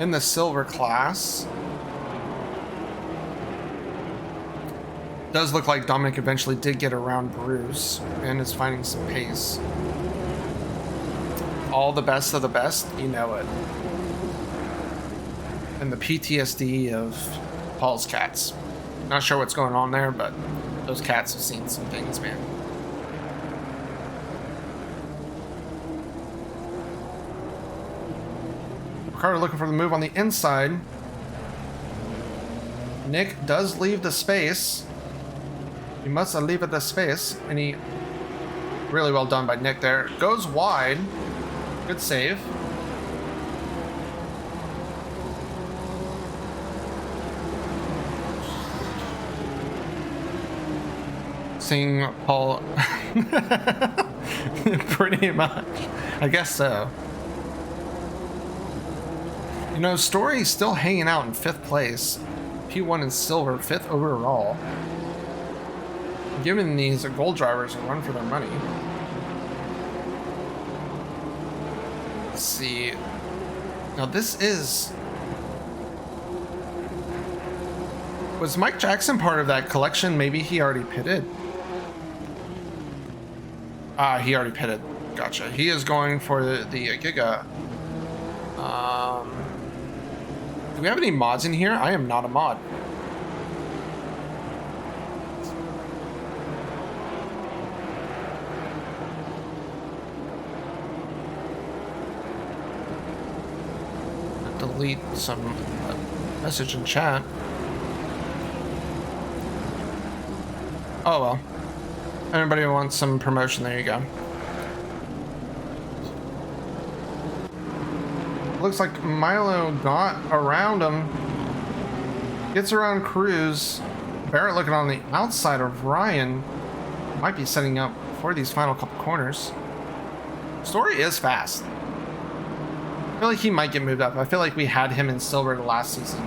in the silver class. Does look like Dominic eventually did get around Bruce and is finding some pace. All the best of the best, you know it. And the PTSD of Paul's cats. Not sure what's going on there, but those cats have seen some things, man. Ricardo looking for the move on the inside. Nick does leave the space. He must leave the space, and he really well done by Nick there. Goes wide. Good save. Seeing Paul pretty much. I guess so. You know, Story's still hanging out in 5th place. P1 in silver, 5th overall. Giving these gold drivers a run for their money. Let's see. Now this is... Was Mike Jackson part of that collection? Maybe he already pitted. Ah, he already pitted. Gotcha. He is going for the Giga. Do we have any mods in here? I am not a mod. Delete some message in chat. Oh well. Everybody wants some promotion, there you go. Looks like Milo got around him. Gets around Cruz. Barrett looking on the outside of Ryan. Might be setting up for these final couple corners. Story is fast. I feel like he might get moved up. I feel like we had him in silver the last season.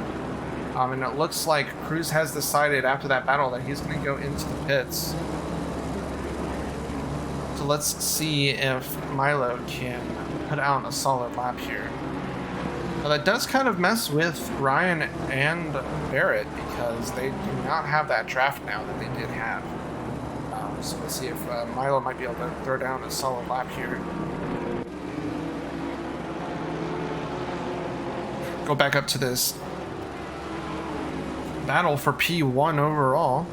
And it looks like Cruz has decided after that battle that he's going to go into the pits. So let's see if Milo can put out a solid lap here. Now that does kind of mess with Ryan and Barrett because they do not have that draft now that they did have. So let's see if Milo might be able to throw down a solid lap here. Go back up to this battle for P1 overall.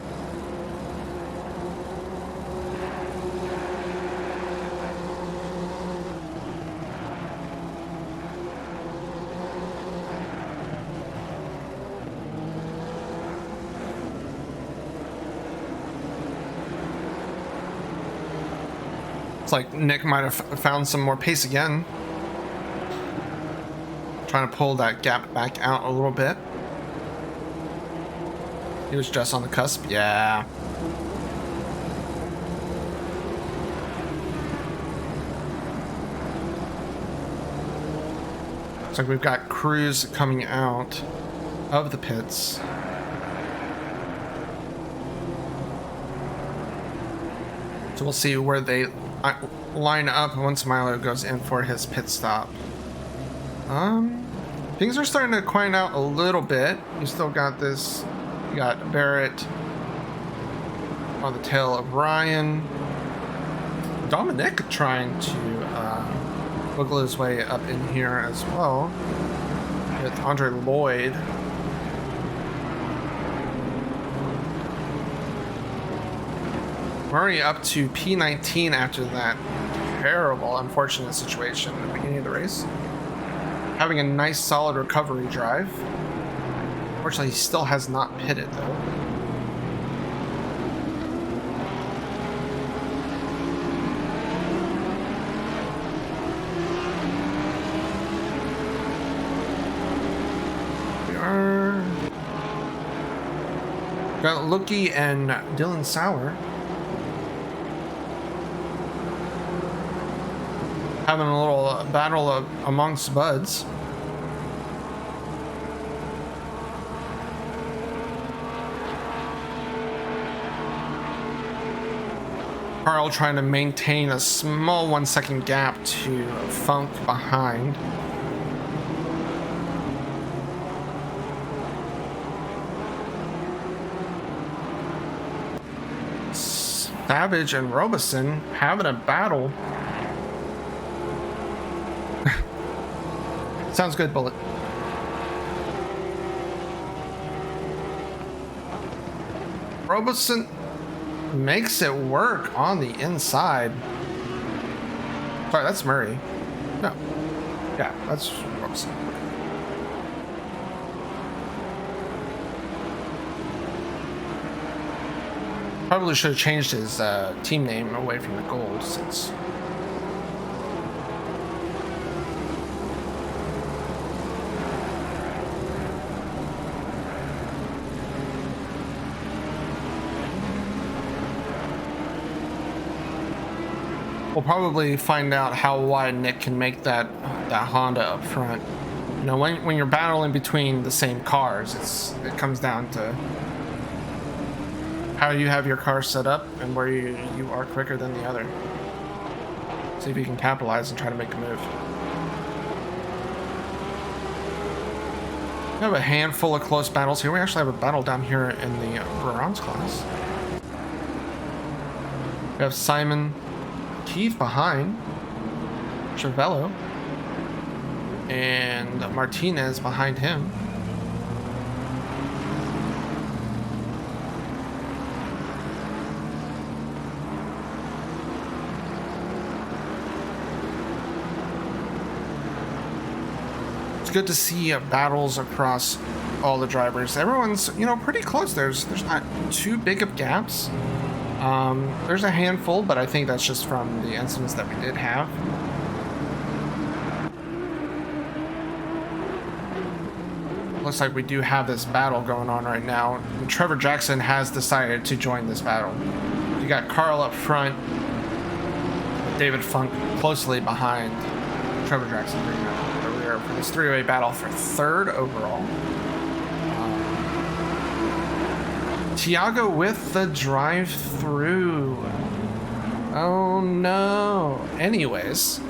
It's like Nick might have found some more pace again. Trying to pull that gap back out a little bit. He was just on the cusp. Yeah. Looks like we've got Cruz coming out of the pits. So we'll see where they line up once Milo goes in for his pit stop. Things are starting to quiet out a little bit. You still got this. You got Barrett on the tail of Ryan. Dominic trying to wiggle his way up in here as well with Andre Lloyd. We're already up to P19 after that terrible, unfortunate situation at the beginning of the race. Having a nice, solid recovery drive. Unfortunately, he still has not pitted, though. We are... Got Lucky and Dylan Sauer. Having a little battle amongst buds. Carl trying to maintain a small 1 second gap to Funk behind. Savage and Robeson having a battle. Sounds good, Bullet. Robeson makes it work on the inside. Sorry, that's Murray. No. Yeah, that's Robeson. Probably should have changed his team name away from the gold since. We'll probably find out how wide Nick can make that Honda up front. You know, when you're battling between the same cars, it comes down to how you have your car set up and where you are quicker than the other. See if you can capitalize and try to make a move. We have a handful of close battles here. We actually have a battle down here in the bronze class. We have Simon Keith behind Cervello and Martinez behind him. It's good to see battles across all the drivers. Everyone's, you know, pretty close. There's not too big of gaps. There's a handful, but I think that's just from the incidents that we did have. Looks like we do have this battle going on right now. And Trevor Jackson has decided to join this battle. You got Carl up front, David Funk closely behind Trevor Jackson bringing up the rear for this three-way battle for third overall. Tiago with the drive-through. Oh no. Anyways.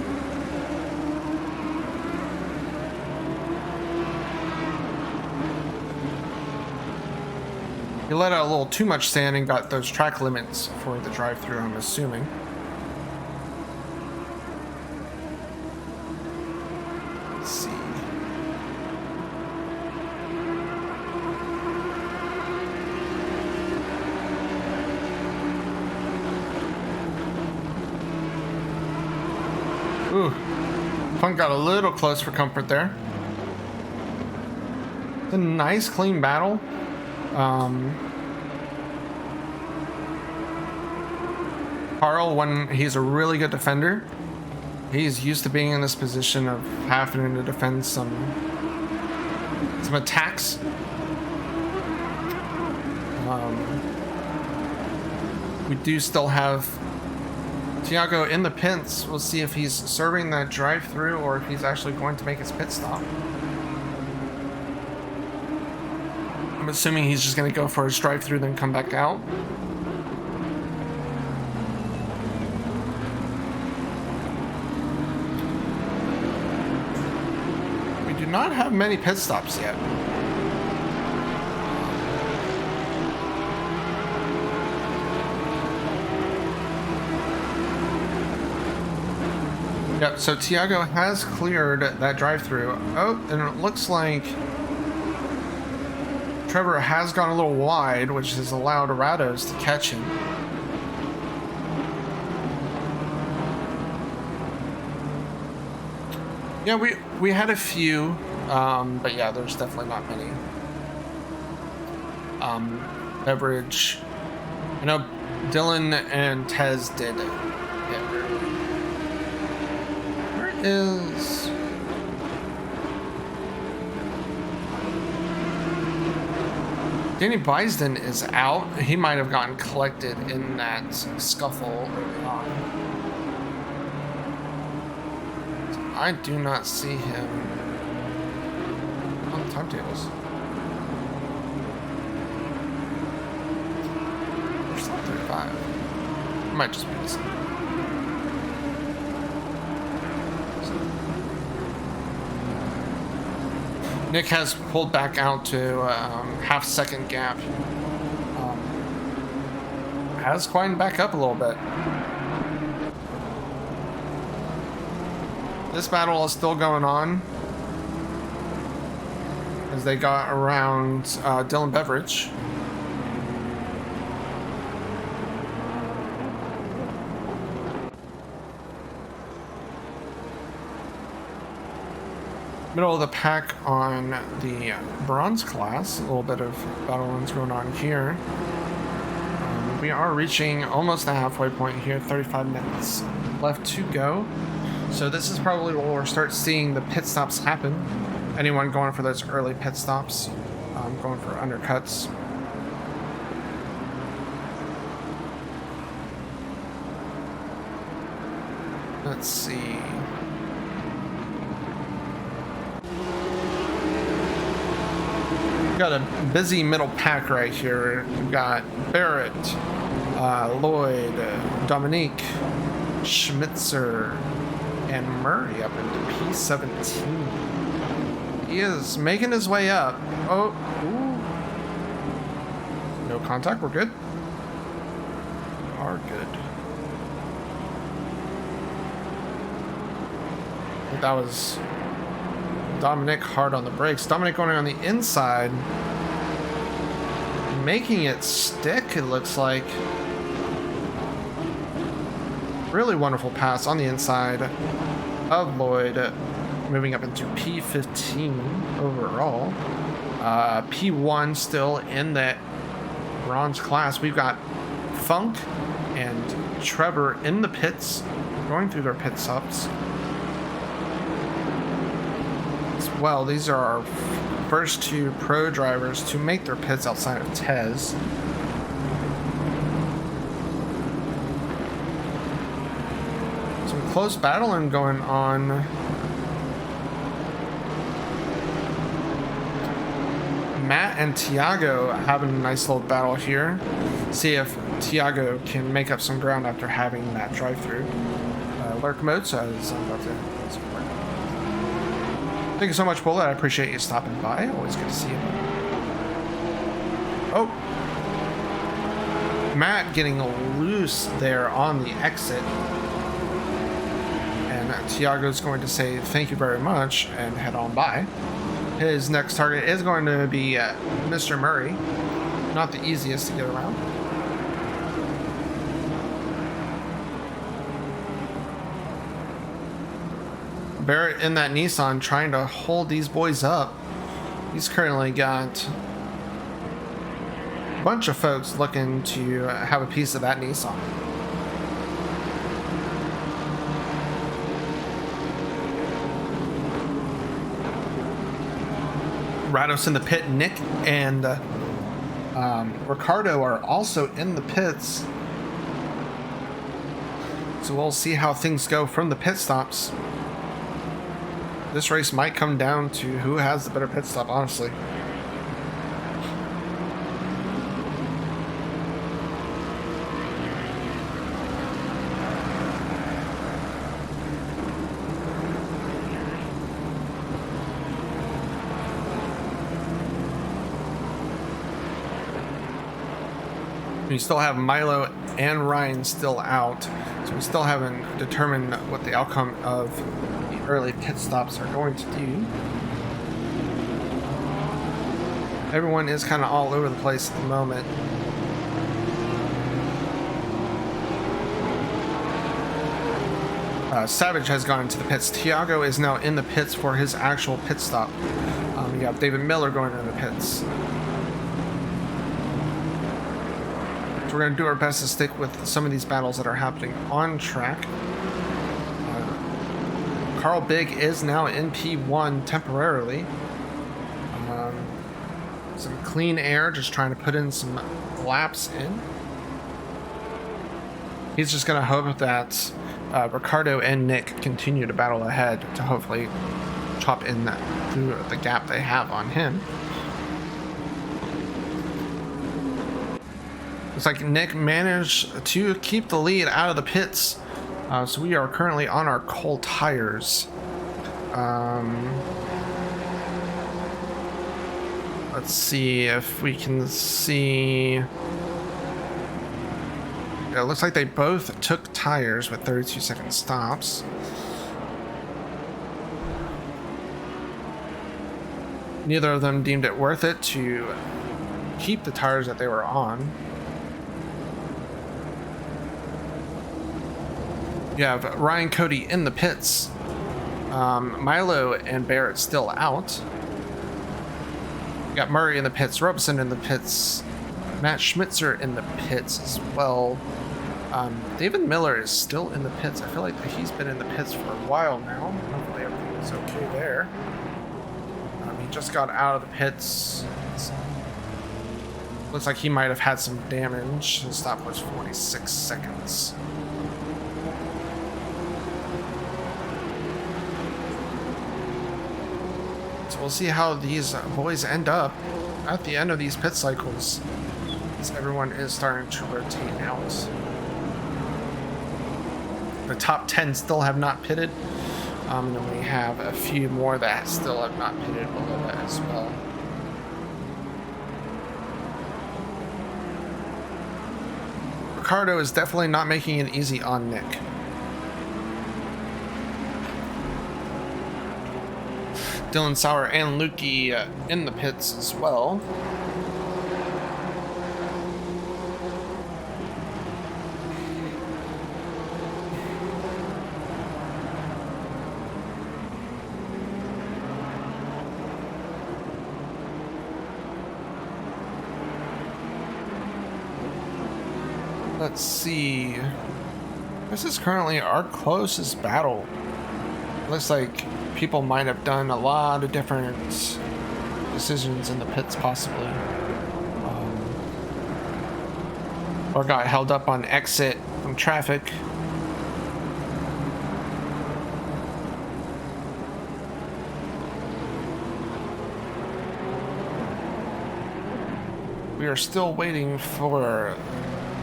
He let out a little too much sand and got those track limits for the drive-through, I'm assuming. Let's see. Ooh, Funk got a little close for comfort there. It's a nice, clean battle. Carl, when he's a really good defender, he's used to being in this position of having to defend some attacks. We do still have Tiago in the pits. We'll see if he's serving that drive-through or if he's actually going to make his pit stop. I'm assuming he's just going to go for his drive-through, then come back out. We do not have many pit stops yet. Yep, so Tiago has cleared that drive-through. Oh, and it looks like Trevor has gone a little wide, which has allowed Rados to catch him. Yeah, we had a few, but yeah, there's definitely not many. Beverage. I know Dylan and Tez did it. Is Danny Bisden is out. He might have gotten collected in that scuffle early on. I do not see him on the timetables. We're still 35. Might just be this. Nick has pulled back out to half-second gap. Has climbed back up a little bit. This battle is still going on as they got around Dylan Beveridge. Middle of the pack on the bronze class. A little bit of battle runs going on here. We are reaching almost the halfway point here. 35 minutes left to go. So this is probably where we'll start seeing the pit stops happen. Anyone going for those early pit stops, going for undercuts. Let's see. Got a busy middle pack right here. We've got Barrett, Lloyd, Dominique, Schmitzer, and Murray up into P17. He is making his way up. Oh, ooh. No contact, we're good. We are good. I think that was Dominic hard on the brakes. Dominic going on the inside, making it stick, it looks like. Really wonderful pass on the inside of Lloyd, moving up into P15 overall. P1 still in the bronze class. We've got Funk and Trevor in the pits, going through their pit stops. Well, these are our first two pro drivers to make their pits outside of Tez. Some close battling going on. Matt and Tiago having a nice little battle here. See if Tiago can make up some ground after having that drive-through. Lurk Moza is about to. Thank you so much, Bullet. I appreciate you stopping by. Always good to see you. Oh. Matt getting loose there on the exit. And Tiago's going to say thank you very much and head on by. His next target is going to be Mr. Murray. Not the easiest to get around. Barrett in that Nissan trying to hold these boys up. He's currently got a bunch of folks looking to have a piece of that Nissan. Rados in the pit. Nick and Ricardo are also in the pits. So we'll see how things go from the pit stops. This race might come down to who has the better pit stop, honestly. We still have Milo and Ryan still out, so we still haven't determined what the outcome of the early pit stops are going to do. Everyone is kind of all over the place at the moment. Savage has gone into the pits. Tiago is now in the pits for his actual pit stop. You have David Miller going into the pits. So we're going to do our best to stick with some of these battles that are happening on track. Carl Big is now in P1 temporarily. Some clean air, just trying to put in some laps in. He's just going to hope that Ricardo and Nick continue to battle ahead to hopefully chop in through the gap they have on him. Looks like Nick managed to keep the lead out of the pits. So we are currently on our cold tires. Let's see if we can see. Yeah, it looks like they both took tires with 32-second stops. Neither of them deemed it worth it to keep the tires that they were on. You have Ryan Cody in the pits. Milo and Barrett still out. You got Murray in the pits, Robeson in the pits, Matt Schmitzer in the pits as well. David Miller is still in the pits. I feel like he's been in the pits for a while now. Hopefully everything is okay there. He just got out of the pits. Looks like he might have had some damage. His stop was 46 seconds. So we'll see how these boys end up at the end of these pit cycles, as everyone is starting to rotate out. The top 10 still have not pitted. And then we have a few more that still have not pitted below that as well. Ricardo is definitely not making it easy on Nick. Dylan Sauer and Lukey in the pits as well. Let's see. This is currently our closest battle. Looks like people might have done a lot of different decisions in the pits, possibly. Or got held up on exit from traffic. We are still waiting for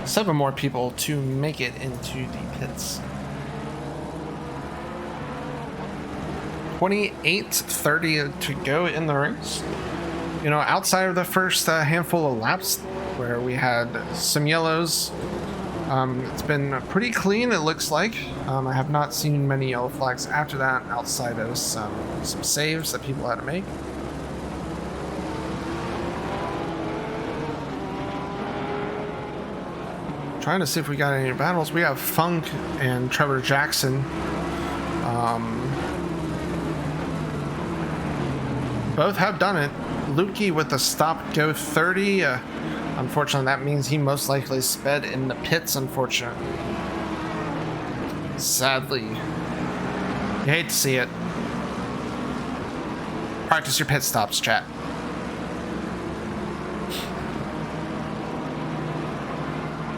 7 more people to make it into the pits. 28:30 to go in the race. You know, outside of the first handful of laps where we had some yellows, it's been pretty clean, it looks like. I have not seen many yellow flags after that, outside of some saves that people had to make. Trying to see if we got any battles. We have Funk and Trevor Jackson. Both have done it. Lukey with the stop go 30. Unfortunately, that means he most likely sped in the pits, unfortunately. Sadly. You hate to see it. Practice your pit stops, chat.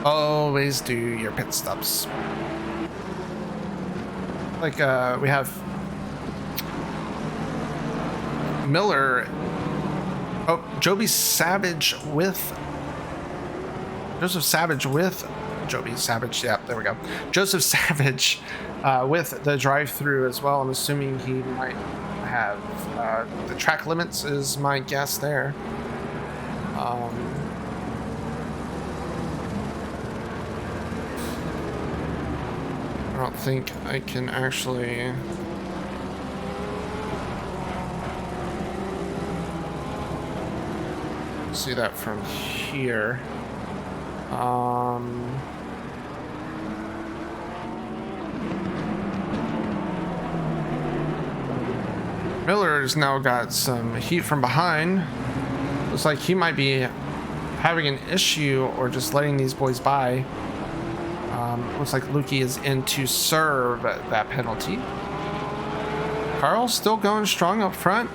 Always do your pit stops. Like, we have Miller. Oh, Joby Savage with Joseph Savage with Joby Savage. Yeah, there we go. Joseph Savage with the drive-through as well. I'm assuming he might have the track limits is my guess there. I don't think I can actually see that from here. Miller's now got some heat from behind. Looks like he might be having an issue or just letting these boys by. Looks like Lukey is in to serve that penalty. Carl's still going strong up front.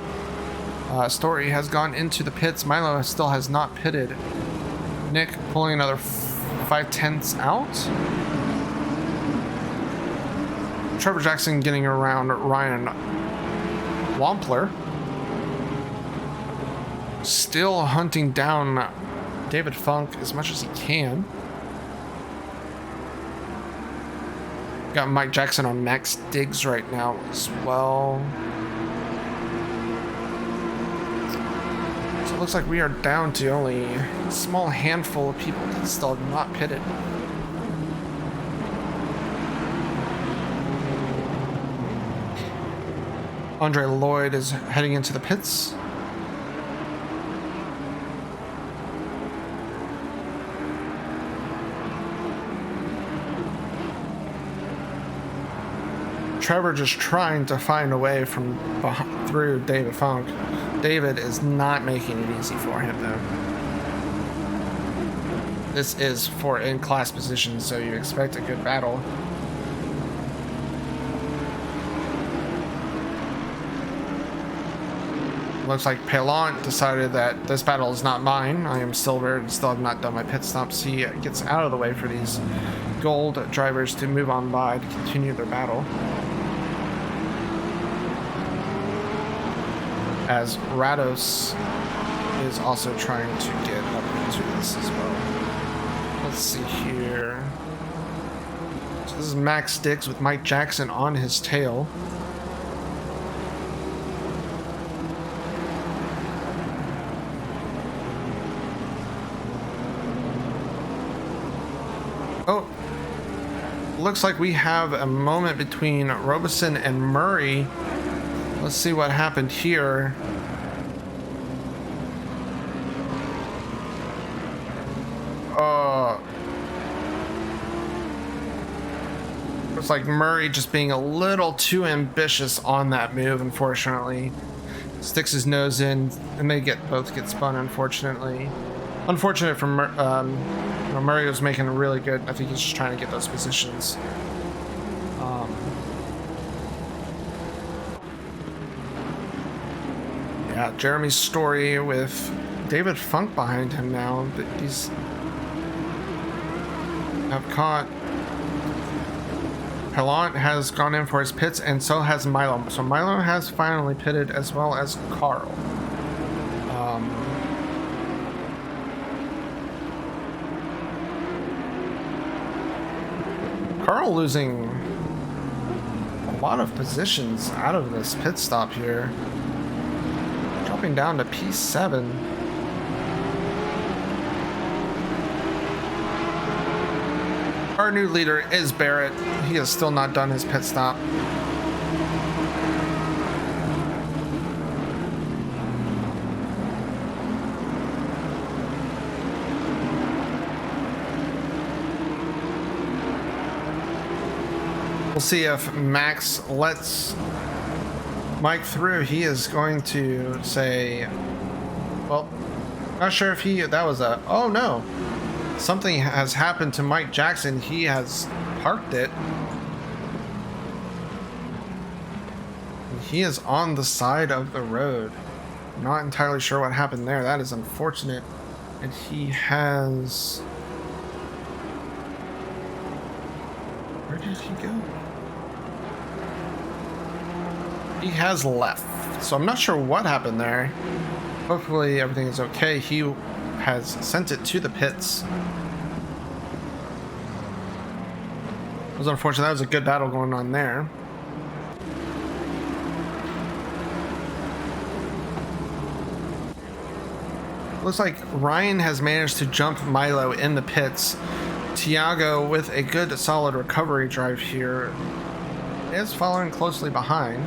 Story has gone into the pits. Milo still has not pitted. Nick pulling another 5/10 out. Trevor Jackson getting around Ryan Wampler. Still hunting down David Funk as much as he can. Got Mike Jackson on max digs right now as well. So it looks like we are down to only a small handful of people that still have not pitted. Andre Lloyd is heading into the pits. Trevor just trying to find a way from through David Funk. David is not making it easy for him though. This is for in-class positions, so you expect a good battle. Looks like Pellant decided that this battle is not mine. I am silver and still have not done my pit stops. He gets out of the way for these gold drivers to move on by to continue their battle. As Rados is also trying to get up into this as well. Let's see here. So this is Max Dix with Mike Jackson on his tail. Oh, looks like we have a moment between Robeson and Murray. Let's see what happened here. Looks like Murray just being a little too ambitious on that move, unfortunately. Sticks his nose in, and they both get spun, unfortunately. Unfortunate for Murray was making really good. I think he's just trying to get those positions. Yeah, Jeremy's story with David Funk behind him now. These have caught. Pellant has gone in for his pits, and so has Milo. So Milo has finally pitted, as well as Carl. Carl losing a lot of positions out of this pit stop here. Dropping down to P7. Our new leader is Barrett. He has still not done his pit stop. We'll see if Max lets Mike through. He is going to say, well, not sure if that was a, oh no. Something has happened to Mike Jackson. He has parked it. He is on the side of the road. Not entirely sure what happened there. That is unfortunate. And he has... Where did he go? He has left. So I'm not sure what happened there. Hopefully everything is okay. He has sent it to the pits. It was unfortunate. That was a good battle going on there. Looks like Ryan has managed to jump Milo in the pits. Tiago with a good solid recovery drive here is following closely behind.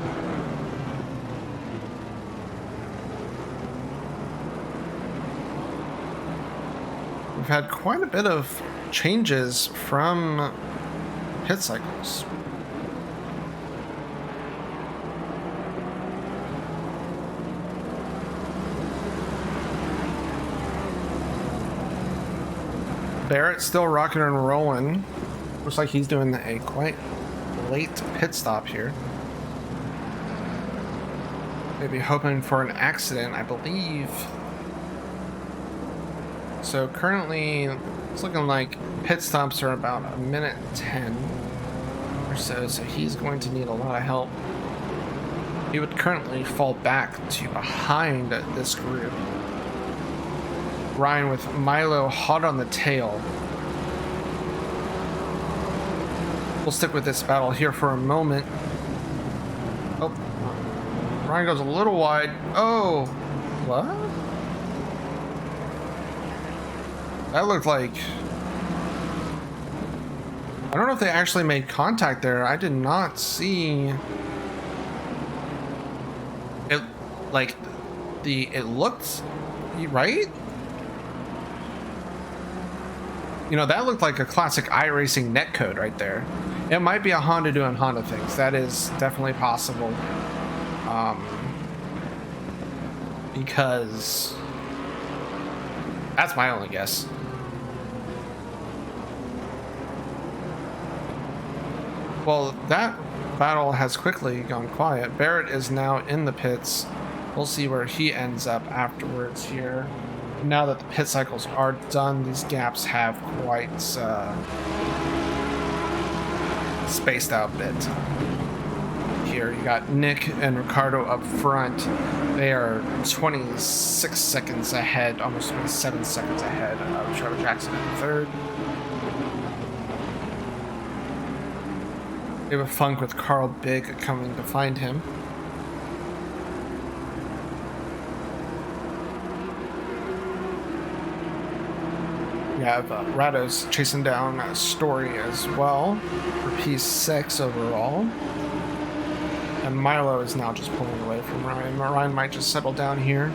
We've had quite a bit of changes from pit cycles. Barrett still rocking and rolling. Looks like he's doing a quite late pit stop here. Maybe hoping for an accident, I believe. So currently, it's looking like pit stops are about a minute 10 or so, so he's going to need a lot of help. He would currently fall back to behind this group. Ryan with Milo hot on the tail. We'll stick with this battle here for a moment. Oh, Ryan goes a little wide. Oh, what? That looked like... I don't know if they actually made contact there. I did not see it. Like it looked right. You know, that looked like a classic iRacing netcode right there. It might be a Honda doing Honda things. That is definitely possible. Because that's my only guess. Well, that battle has quickly gone quiet. Barrett is now in the pits. We'll see where he ends up afterwards here. Now that the pit cycles are done, these gaps have quite spaced out a bit. Here you got Nick and Ricardo up front. They are 26 seconds ahead, almost 27 seconds ahead of Trevor Jackson in third. We have a funk with Carl Big coming to find him. We have Rados chasing down Story as well for P6 overall. And Milo is now just pulling away from Ryan. Ryan might just settle down here.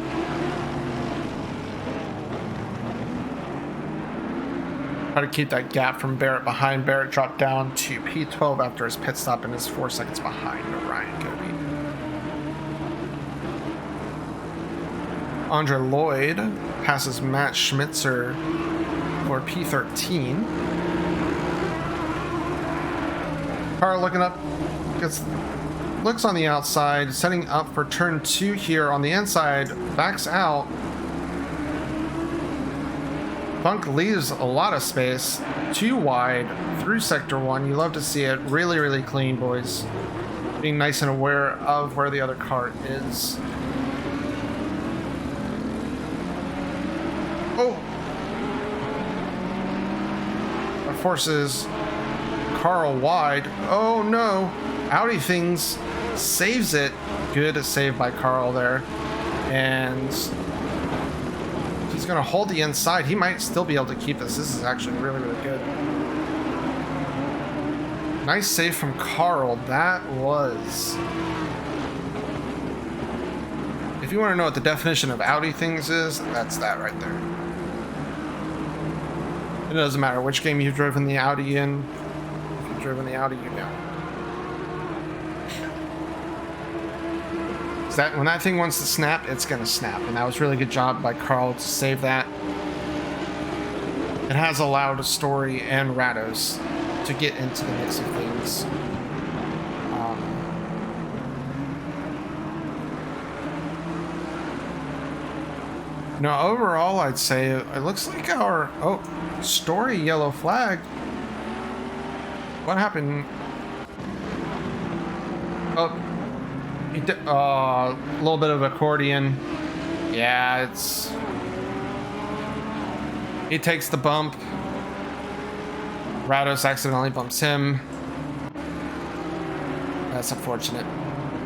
Try to keep that gap from Barrett behind. Barrett dropped down to P12 after his pit stop and is 4 seconds behind Ryan Cody. Andre Lloyd passes Matt Schmitzer for P13. Car looking up, looks on the outside, setting up for turn 2 here on the inside, backs out. Funk leaves a lot of space, too wide through sector 1. You love to see it. Really, really clean, boys. Being nice and aware of where the other car is. Oh! That forces Carl wide. Oh no! Audi Things saves it. Good save by Carl there. And he's going to hold the inside. He might still be able to keep this. This is actually really, really good. Nice save from Carl. That was... If you want to know what the definition of Audi Things is, that's that right there. It doesn't matter which game you've driven the Audi in. If you've driven the Audi, you know. That when that thing wants to snap, it's gonna snap, and that was really good job by Carl to save that. It has allowed Story and Rados to get into the mix of things. No, overall, I'd say it looks like our Story yellow flag. What happened? Oh. A little bit of accordion. Yeah, it's... He takes the bump. Rados accidentally bumps him. That's unfortunate.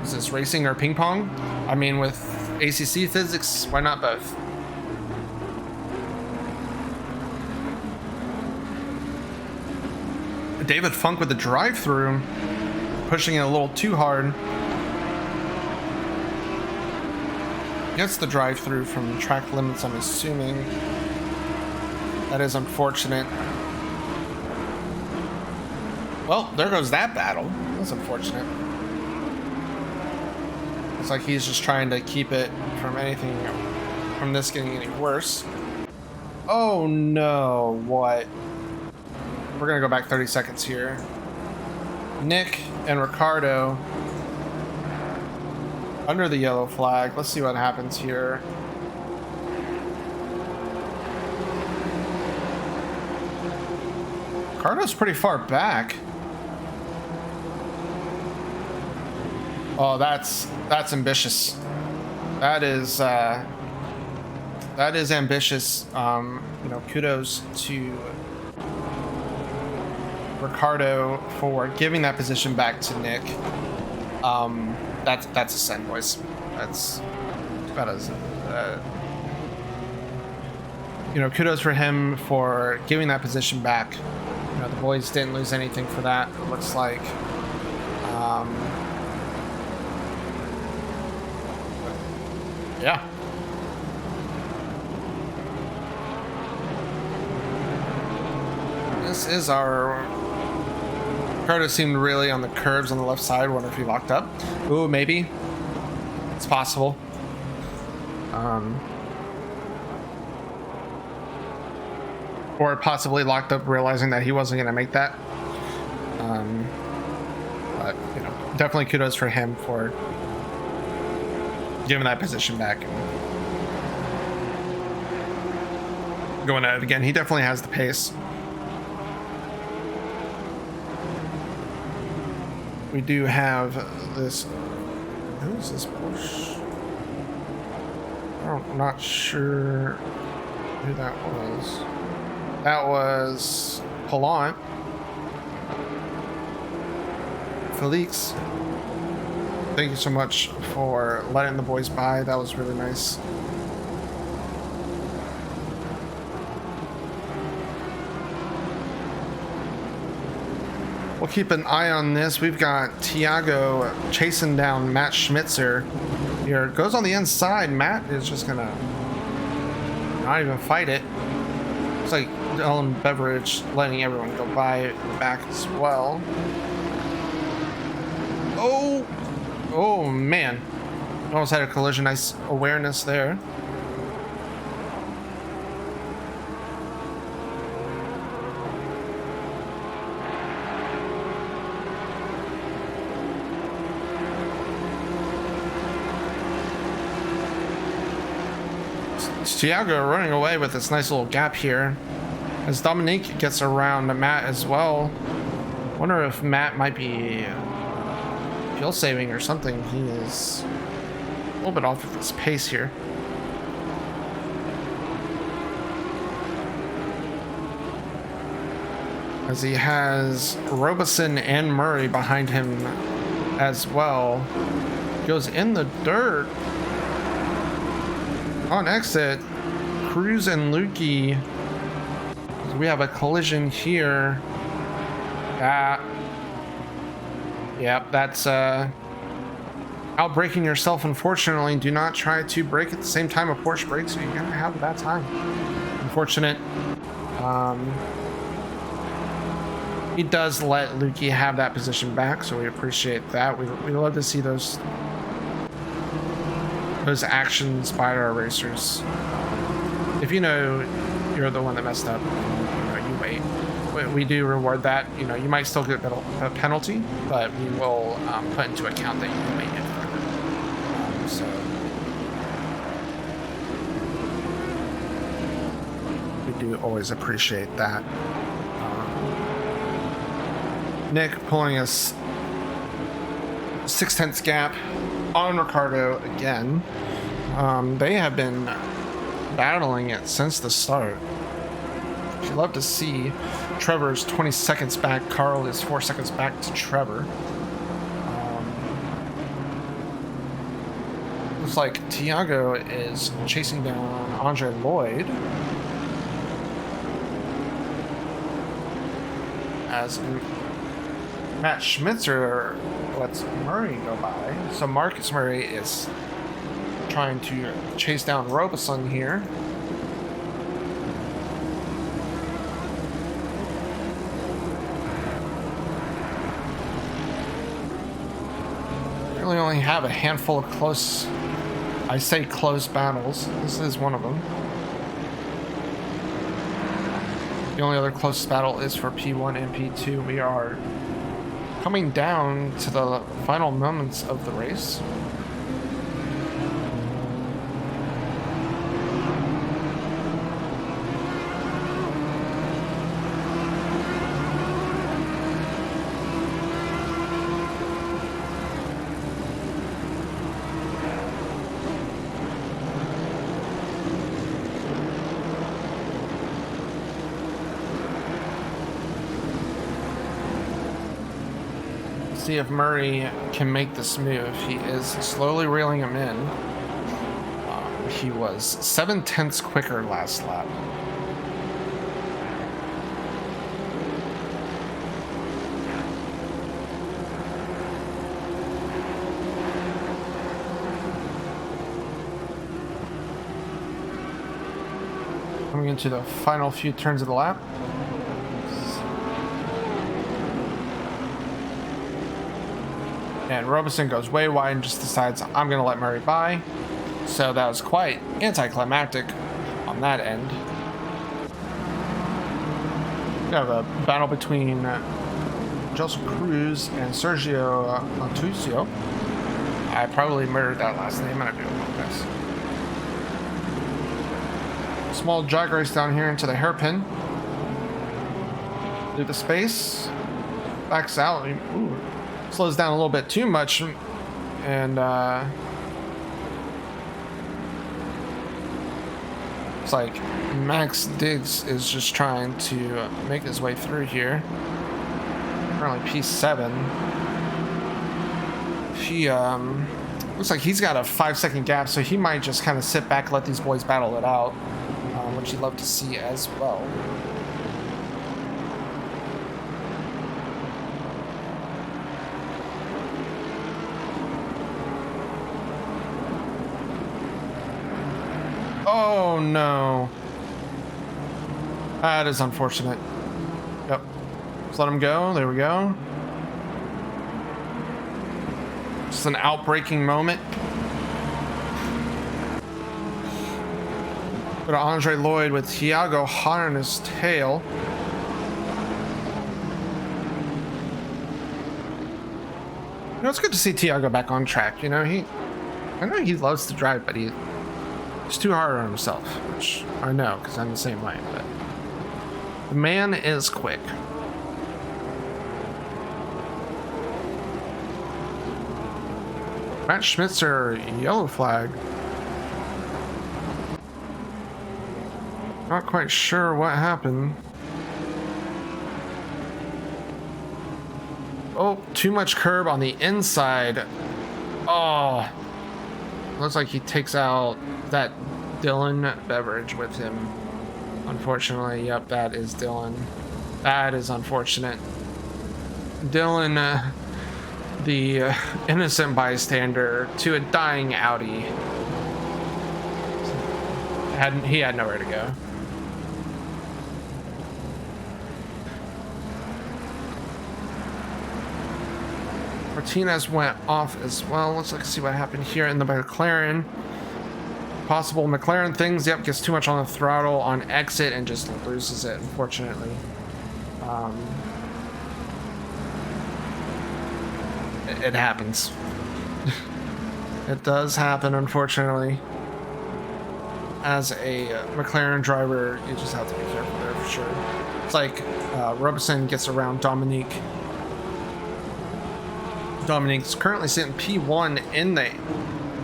Is this racing or ping pong? I mean, with ACC physics, why not both? David Funk with the drive-through, pushing it a little too hard. Gets the drive-through from track limits, I'm assuming. That is unfortunate. Well, there goes that battle. That's unfortunate. Looks like he's just trying to keep it from this getting any worse. Oh no, what? We're gonna go back 30 seconds here. Nick and Ricardo under the yellow flag. Let's see what happens here. Ricardo's pretty far back. Oh, that's ambitious. That is That is ambitious. You know, kudos to Ricardo for giving that position back to Nick. That's a send, boys. That's about as you know, kudos for him for giving that position back. You know, the boys didn't lose anything for that, it looks like. Yeah. This is our... Ricardo seemed really on the curves on the left side. Wonder if he locked up. Ooh, maybe. It's possible. Or possibly locked up realizing that he wasn't going to make that. But, you know, definitely kudos for him for giving that position back. Going at it again. He definitely has the pace. We do have this... Who is this Porsche? I'm not sure who that was. That was Palant. Felix. Thank you so much for letting the boys by. That was really nice. We'll keep an eye on this. We've got Thiago chasing down Matt Schmitzer. Here goes on the inside. Matt is just gonna not even fight it. Looks like Dylan Beveridge letting everyone go by in the back as well. Oh man, almost had a collision. Nice awareness there. Thiago running away with this nice little gap here as Dominique gets around Matt as well. Wonder if Matt might be fuel saving or something. He is a little bit off of his pace here. As he has Robeson and Murray behind him as well. Goes in the dirt. On exit, Cruz and Lukey. We have a collision here. Yep, that's outbraking yourself. Unfortunately, do not try to brake at the same time a Porsche brakes, or you're gonna have a bad time. Unfortunate. He does let Lukey have that position back, so we appreciate that. We love to see those actions by our racers. If you know you're the one that messed up, you know, you wait. We do reward that. You know, you might still get a penalty, but we will put into account that you waited further. So we do always appreciate that. Nick pulling us 0.6 gap on Ricardo again. They have been battling it since the start. You'd love to see Trevor's 20 seconds back. Carl is 4 seconds back to Trevor. Looks like Thiago is chasing down Andre Lloyd. As Matt Schmitzer lets Murray go by. So Marcus Murray is trying to chase down Robeson here. Really only have a handful of close, I say close battles. This is one of them. The only other close battle is for P1 and P2. We are coming down to the final moments of the race. See if Murray can make this move. He is slowly reeling him in. He was 7/10 quicker last lap. Coming into the final few turns of the lap. And Robeson goes way wide and just decides, I'm going to let Murray by. So that was quite anticlimactic on that end. We have a battle between Joseph Cruz and Sergio Antucio. I probably murdered that last name, and I do apologize. Small drag race down here into the hairpin. Through the space. Backs out. Ooh, slows down a little bit too much. And it's like Max Diggs is just trying to make his way through here. Currently P7. He looks like he's got a 5-second gap, so he might just kind of sit back, let these boys battle it out, which you'd love to see as well. Oh no. That is unfortunate. Yep. Just let him go. There we go. Just an outbreaking moment. Go to Andre Lloyd with Thiago hot on his tail. You know, it's good to see Thiago back on track. You know, I know he loves to drive, but he's too hard on himself, which I know because I'm the same way. But the man is quick. Matt Schmitzer, yellow flag. Not quite sure what happened. Oh, too much curb on the inside. Oh, looks like he takes out that Dylan Beveridge with him. Unfortunately, yep, that is Dylan. That is unfortunate. Dylan, the innocent bystander to a dying Audi. He had nowhere to go. Martinez went off as well. Let's see what happened here in the McLaren. Possible McLaren things. Yep, gets too much on the throttle on exit and just loses it, unfortunately. It happens. It does happen, unfortunately. As a McLaren driver, you just have to be careful there for sure. It's like Robeson gets around Dominique. Dominique's currently sitting P1 in the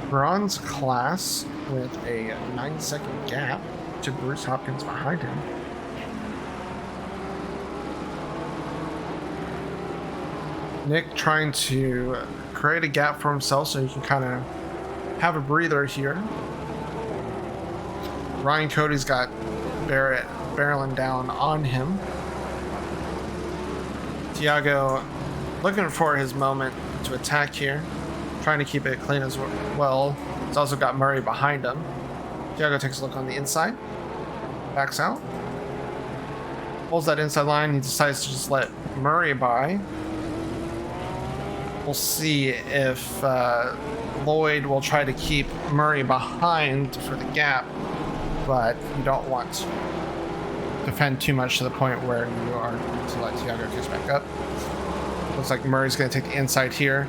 bronze class with a 9-second gap to Bruce Hopkins behind him. Nick trying to create a gap for himself so he can kind of have a breather here. Ryan Cody's got Barrett barreling down on him. Thiago looking for his moment to attack here, trying to keep it clean as well. He's also got Murray behind him. Thiago takes a look on the inside, backs out, pulls that inside line. He decides to just let Murray by. We'll see if Lloyd will try to keep Murray behind for the gap, but you don't want to defend too much to the point where you are to let Thiago catch back up. Looks like Murray's going to take the inside here.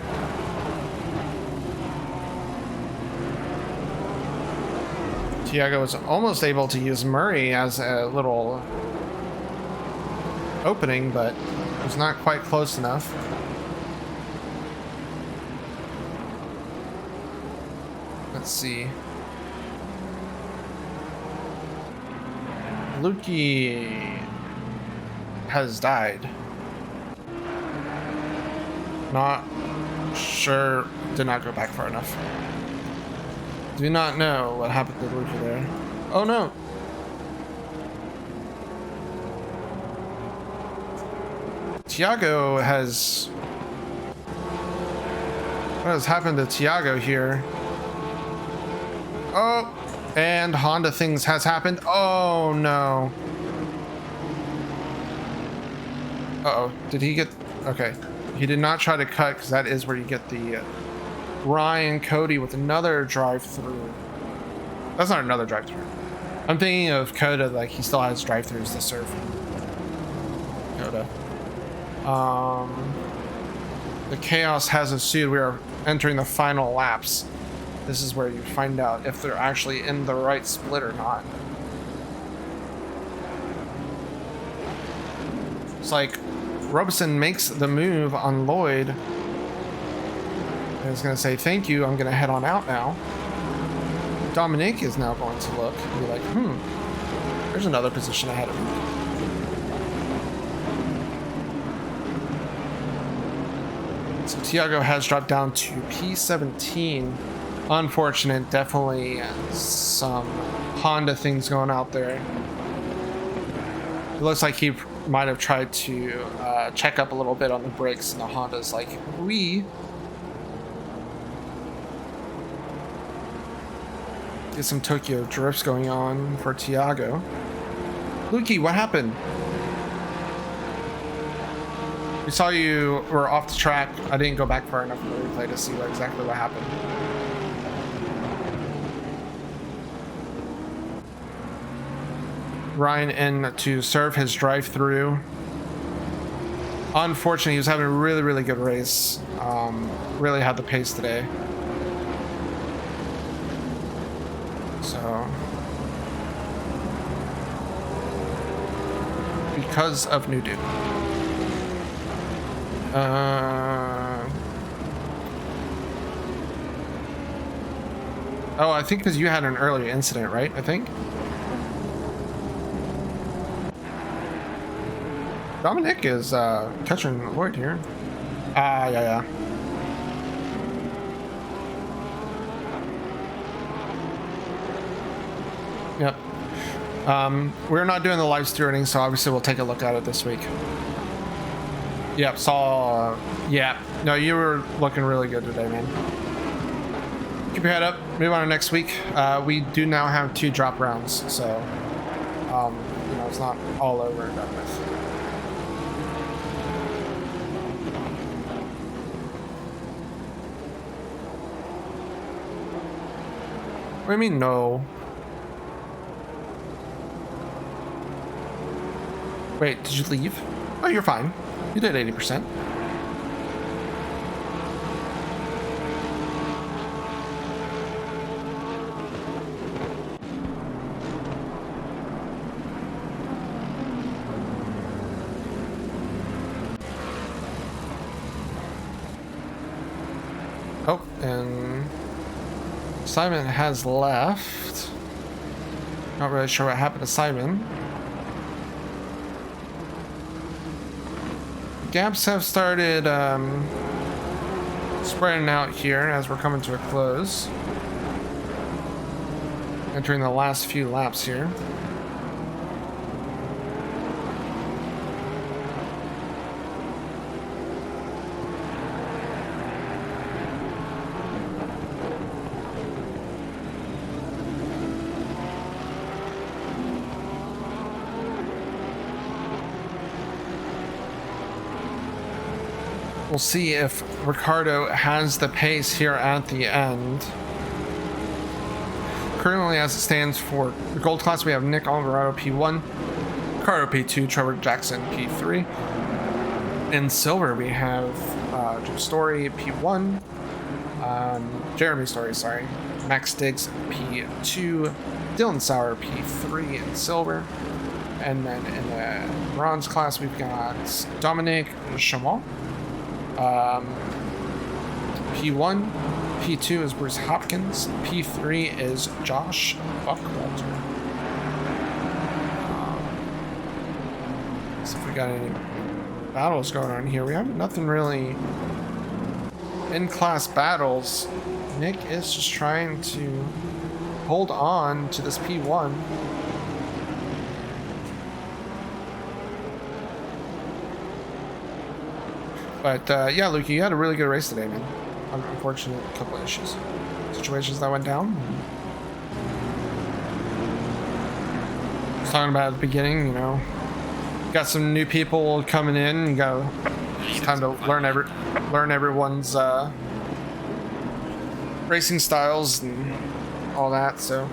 Thiago was almost able to use Murray as a little opening, but it was not quite close enough. Let's see. Lukey has died. Not sure. Did not go back far enough. Do not know what happened to Luca there. Oh no! Tiago has... What has happened to Tiago here? Oh! And Honda things has happened. Oh no. Uh-oh. Did he get... Okay. He did not try to cut, because that is where you get the Ryan Cody with another drive-through. That's not another drive-through. I'm thinking of Coda, like he still has drive-throughs to serve. Coda. The chaos has ensued. We are entering the final laps. This is where you find out if they're actually in the right split or not. It's like Robeson makes the move on Lloyd. I was going to say thank you. I'm going to head on out now. Dominic is now going to look and be like, there's another position ahead of me. So Tiago has dropped down to P17. Unfortunate, definitely some Honda things going out there. It looks like he might have tried to check up a little bit on the brakes, and the Honda's like, we get some Tokyo drifts going on for Tiago. Lukey, what happened? We saw you were off the track. I didn't go back far enough in the replay to see exactly what happened. Ryan in to serve his drive-through. Unfortunately, he was having a really, really good race. Really had the pace today. So, because of New Dude. Oh, I think because you had an earlier incident, right? I think. Dominic is catching Lloyd here. Yeah. Yep. We're not doing the live streaming, so obviously we'll take a look at it this week. Yep, saw... yeah. No, you were looking really good today, man. Keep your head up. Move on to next week. We do now have 2 drop rounds, so... you know, it's not all over and done with. What do you mean, no? Wait, did you leave? Oh, you're fine. You did 80%. Oh, and Simon has left. Not really sure what happened to Simon. Gaps have started spreading out here as we're coming to a close. Entering the last few laps here. We'll see if Ricardo has the pace here at the end. Currently, as it stands for the gold class, we have Nick Alvarado P1, Ricardo P2, Trevor Jackson P3. In silver, we have Jim Story P1, Jeremy Story, sorry, Max Diggs P2, Dylan Sauer P3 in silver. And then in the bronze class, we've got Dominic Chamon. P1, P2 is Bruce Hopkins, P3 is Josh Buckwalter. So if we got any battles going on here, we have nothing really in-class battles, Nick is just trying to hold on to this P1. But yeah, Luke, you had a really good race today, man. Unfortunate couple of issues, situations that went down. I was talking about at the beginning, you know, got some new people coming in. You got it's time to learn everyone's racing styles and all that. So,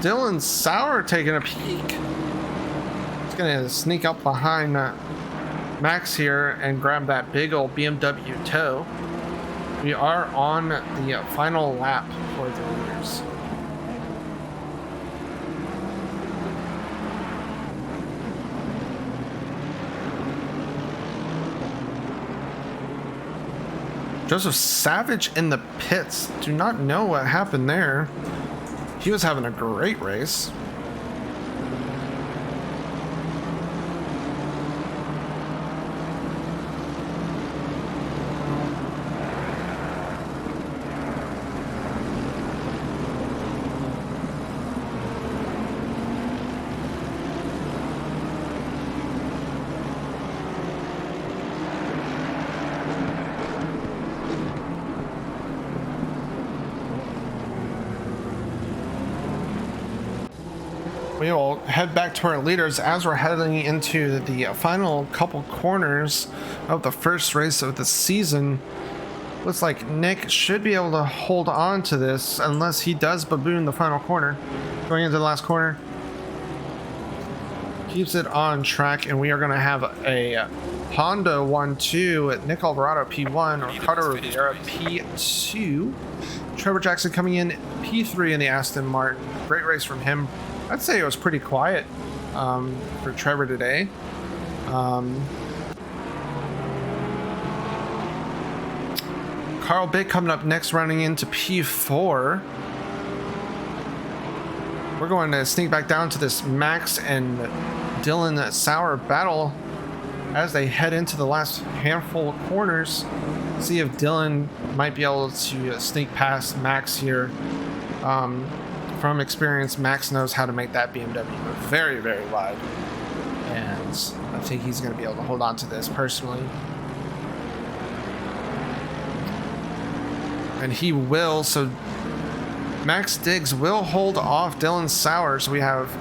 Dylan Sauer taking a peek. He's gonna sneak up behind Max here and grab that big old BMW toe. We are on the final lap for the leaders. Joseph Savage in the pits. Do not know what happened there. He was having a great race. We will head back to our leaders as we're heading into the final couple corners of the first race of the season. Looks like Nick should be able to hold on to this unless he does baboon the final corner. Going into the last corner. Keeps it on track, and we are going to have a Honda 1-2, Nick Alvarado P1, Ricardo Rivera P2, Trevor Jackson coming in P3 in the Aston Martin. Great race from him. I'd say it was pretty quiet for Trevor today. Carl Bick coming up next, running into P4. We're going to sneak back down to this Max and Dylan Sauer battle as they head into the last handful of corners. See if Dylan might be able to sneak past Max here. From experience, Max knows how to make that BMW very, very wide. And I think he's going to be able to hold on to this personally. And he will, so Max Diggs will hold off Dylan Sauer. So we have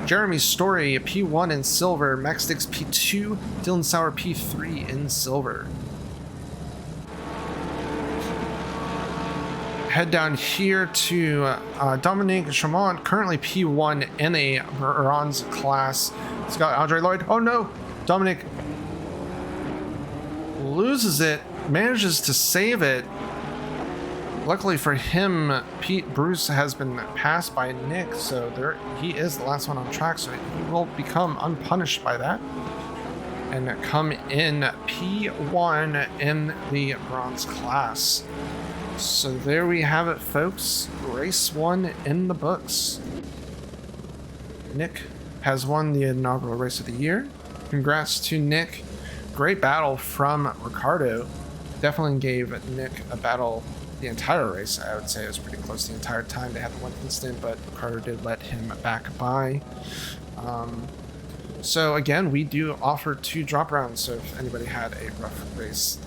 Jeremy Story, P1 in silver, Max Diggs P2, Dylan Sauer P3 in silver. Head down here to Dominique Chamont, currently P1 in a bronze class. It's got Andre Lloyd. Oh no! Dominic loses it, manages to save it. Luckily for him, Pete Bruce has been passed by Nick, so he is the last one on track, so he will become unpunished by that. And come in P1 in the bronze class. So there we have it, folks. Race 1 in the books. Nick has won the inaugural race of the year. Congrats to Nick. Great battle from Ricardo. Definitely gave Nick a battle the entire race. I would say it was pretty close the entire time. They had the one incident, but Ricardo did let him back by. So again, we do offer 2 drop rounds. So if anybody had a rough race,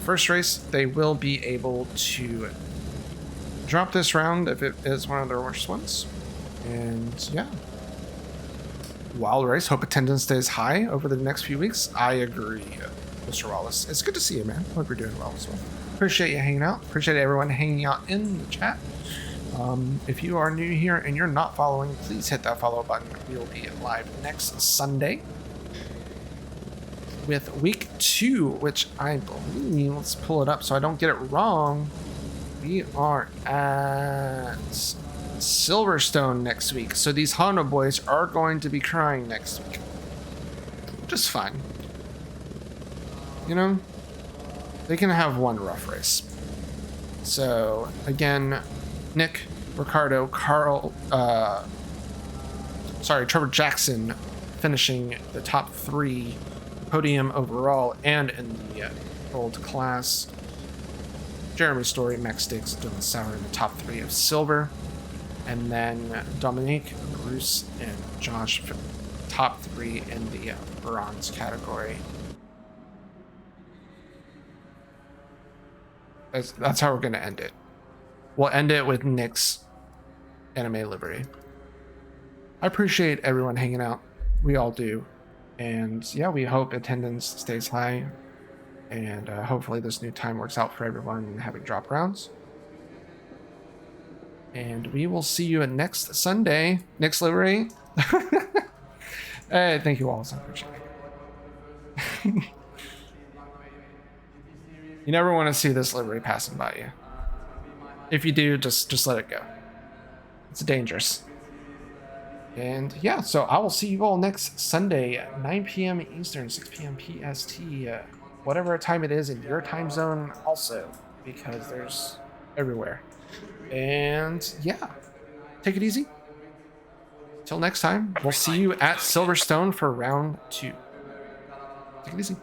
first race, they will be able to drop this round if it is one of their worst ones. And yeah, wild race. Hope attendance stays high over the next few weeks. I agree, Mr. Wallace. It's good to see you, man. Hope you're doing well as well. Appreciate you hanging out. Appreciate everyone hanging out in the chat. If you are new here and you're not following, please hit that follow button. We will be live next Sunday with week 2, which I believe, let's pull it up so I don't get it wrong. We are at Silverstone next week. So these Honda boys are going to be crying next week. Just fine. You know, they can have one rough race. So again, Nick, Ricardo, Trevor Jackson finishing the top 3 podium overall and in the gold class. Jeremy Story, Max Sticks, Dylan Sauer in the top 3 of silver. And then Dominique, Bruce, and Josh, top 3 in the bronze category. That's how we're going to end it. We'll end it with Nick's anime livery. I appreciate everyone hanging out. We all do. And yeah, we hope attendance stays high. And hopefully this new time works out for everyone having drop rounds. And we will see you next Sunday. Nick's livery. Hey, thank you all so much. You never want to see this livery passing by you. If you do, just let it go. It's dangerous. And yeah, so I will see you all next Sunday at 9 p.m. Eastern, 6 p.m. PST, whatever time it is in your time zone also, because there's everywhere. And yeah, take it easy. Till next time, we'll see you at Silverstone for round 2. Take it easy.